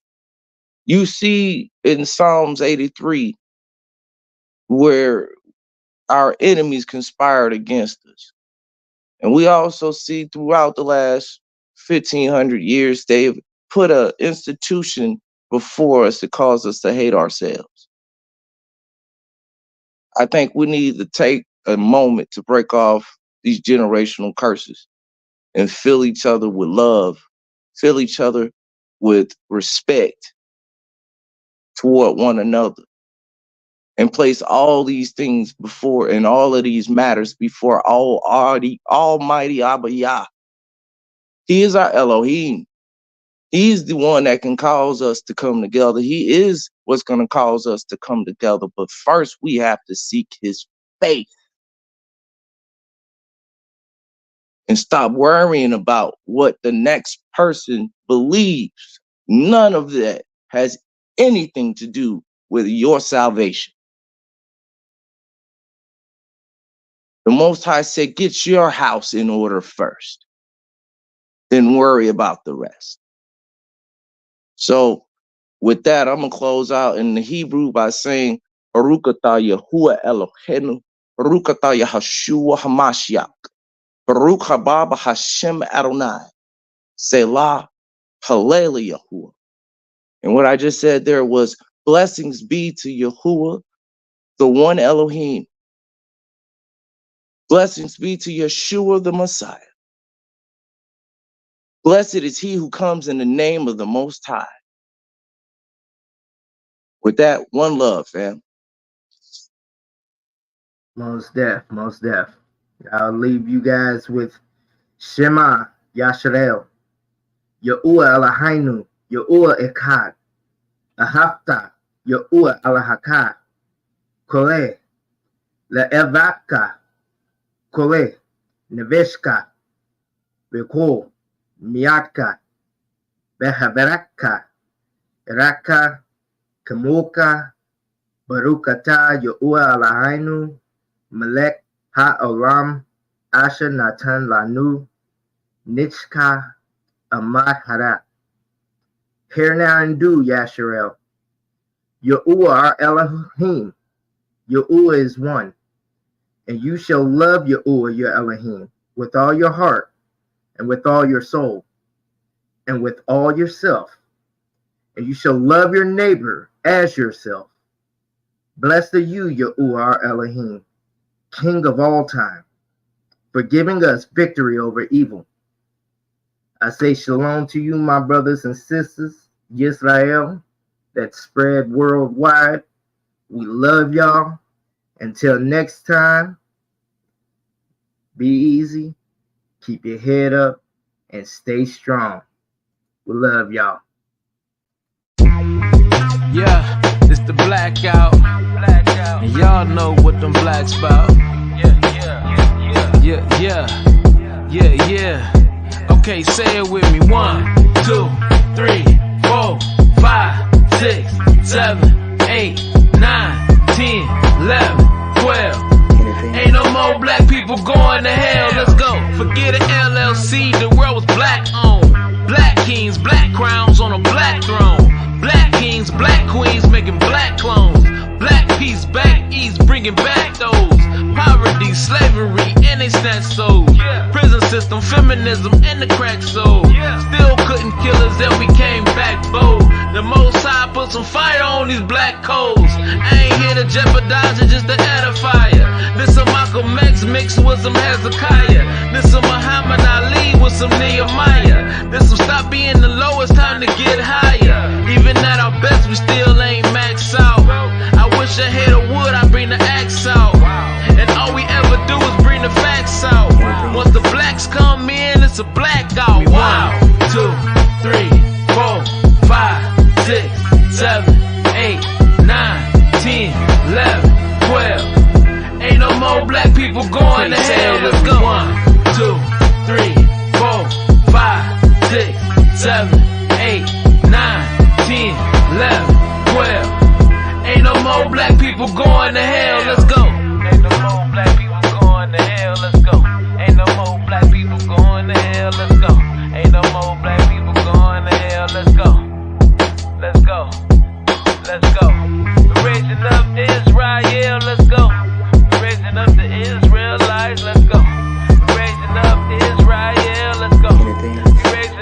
You see in Psalms 83 where our enemies conspired against us. And we also see throughout the last 1,500 years, they've put an institution before us that cause us to hate ourselves. I think we need to take a moment to break off these generational curses and fill each other with love, fill each other with respect toward one another, and place all these things before and all of these matters before Almighty Abba Yah. He is our Elohim. He's the one that can cause us to come together. He is what's going to cause us to come together. But first, we have to seek his faith and stop worrying about what the next person believes. None of that has anything to do with your salvation. The Most High said, get your house in order first, then worry about the rest. So with that, I'm going to close out in the Hebrew by saying, Baruch atah Yahuwah Eloheinu, Baruch atah Yahshua HaMashiach, Baruch haba b'Hashem Adonai, Selah, Hallel Yahuwah. And what I just said there was, blessings be to Yahuwah, the one Elohim. Blessings be to Yeshua the Messiah. Blessed is he who comes in the name of the Most High. With that, one love, fam. Most deaf. I'll leave you guys with Shema Yasharel, Yahuwah Eloheinu, Yahuwah Echad, Ahafta, Yahuwah Elahakah, Kole, Le'evaka, Kole, Neveshka, Beko, Miatka, Behaberaka, Raka, Kamuka, Baruch atah Yahuwah Eloheinu, Melech ha'olam, Asher natan lanu, Nitzka amat harat. Hear now and do, Yasharel. Yahuwah our Elohim. Yahuwah is one. And you shall love Yahuwah your Elohim with all your heart, and with all your soul, and with all yourself. And you shall love your neighbor as yourself. Blessed are you, Yahuwah our Elohim, King of all time, for giving us victory over evil. I say shalom to you, my brothers and sisters, Yisrael, that spread worldwide. We love y'all. Until next time, be easy, keep your head up, and stay strong. We love y'all. Yeah, it's the blackout. And y'all know what them blacks about. Yeah. Okay, say it with me. 1, 2, 3, 4, 5, 6, 7, 8, 9, 10, 11, 12. Ain't no more black people going to hell. Let's go. Forget an LLC. The world was black owned. Black kings, black crowns on a black throne. Black kings, black queens making black clones. Black peace back east, bringing back those. Poverty, slavery, and they snatch souls. Prison system, feminism, and the crack soul. Still couldn't kill us, then we came back bold. The Most High put some fire on these black coals. I ain't here to jeopardize it, just to edify ya. This a Malcolm X mixed with some Hezekiah. This a Muhammad Ali with some Nehemiah. This some stop being the lowest, time to get higher. Even at our best, we still ain't maxed out. I wish I had a wood, I'd bring the axe out. And all we ever do is bring the facts out. Once the blacks come in, it's a blackout. 1, 2, 3, 4, 5, 6, 7, 8, 9, 10, 11, 12. Ain't no more black people going to hell. Let's go. 1, 2, 3, 4, 5, 6, 7, 8, 9, 10, 11, 12. Ain't no more black people going to hell. Let's go. Ain't no more black people going to hell. Let's go. Ain't no more black people going to hell. Let's go. Ain't no more black people going to hell. Let's go. Let's go. Let's go. The raising up Israel. Let's go. The raising up the Israelites. Let's go.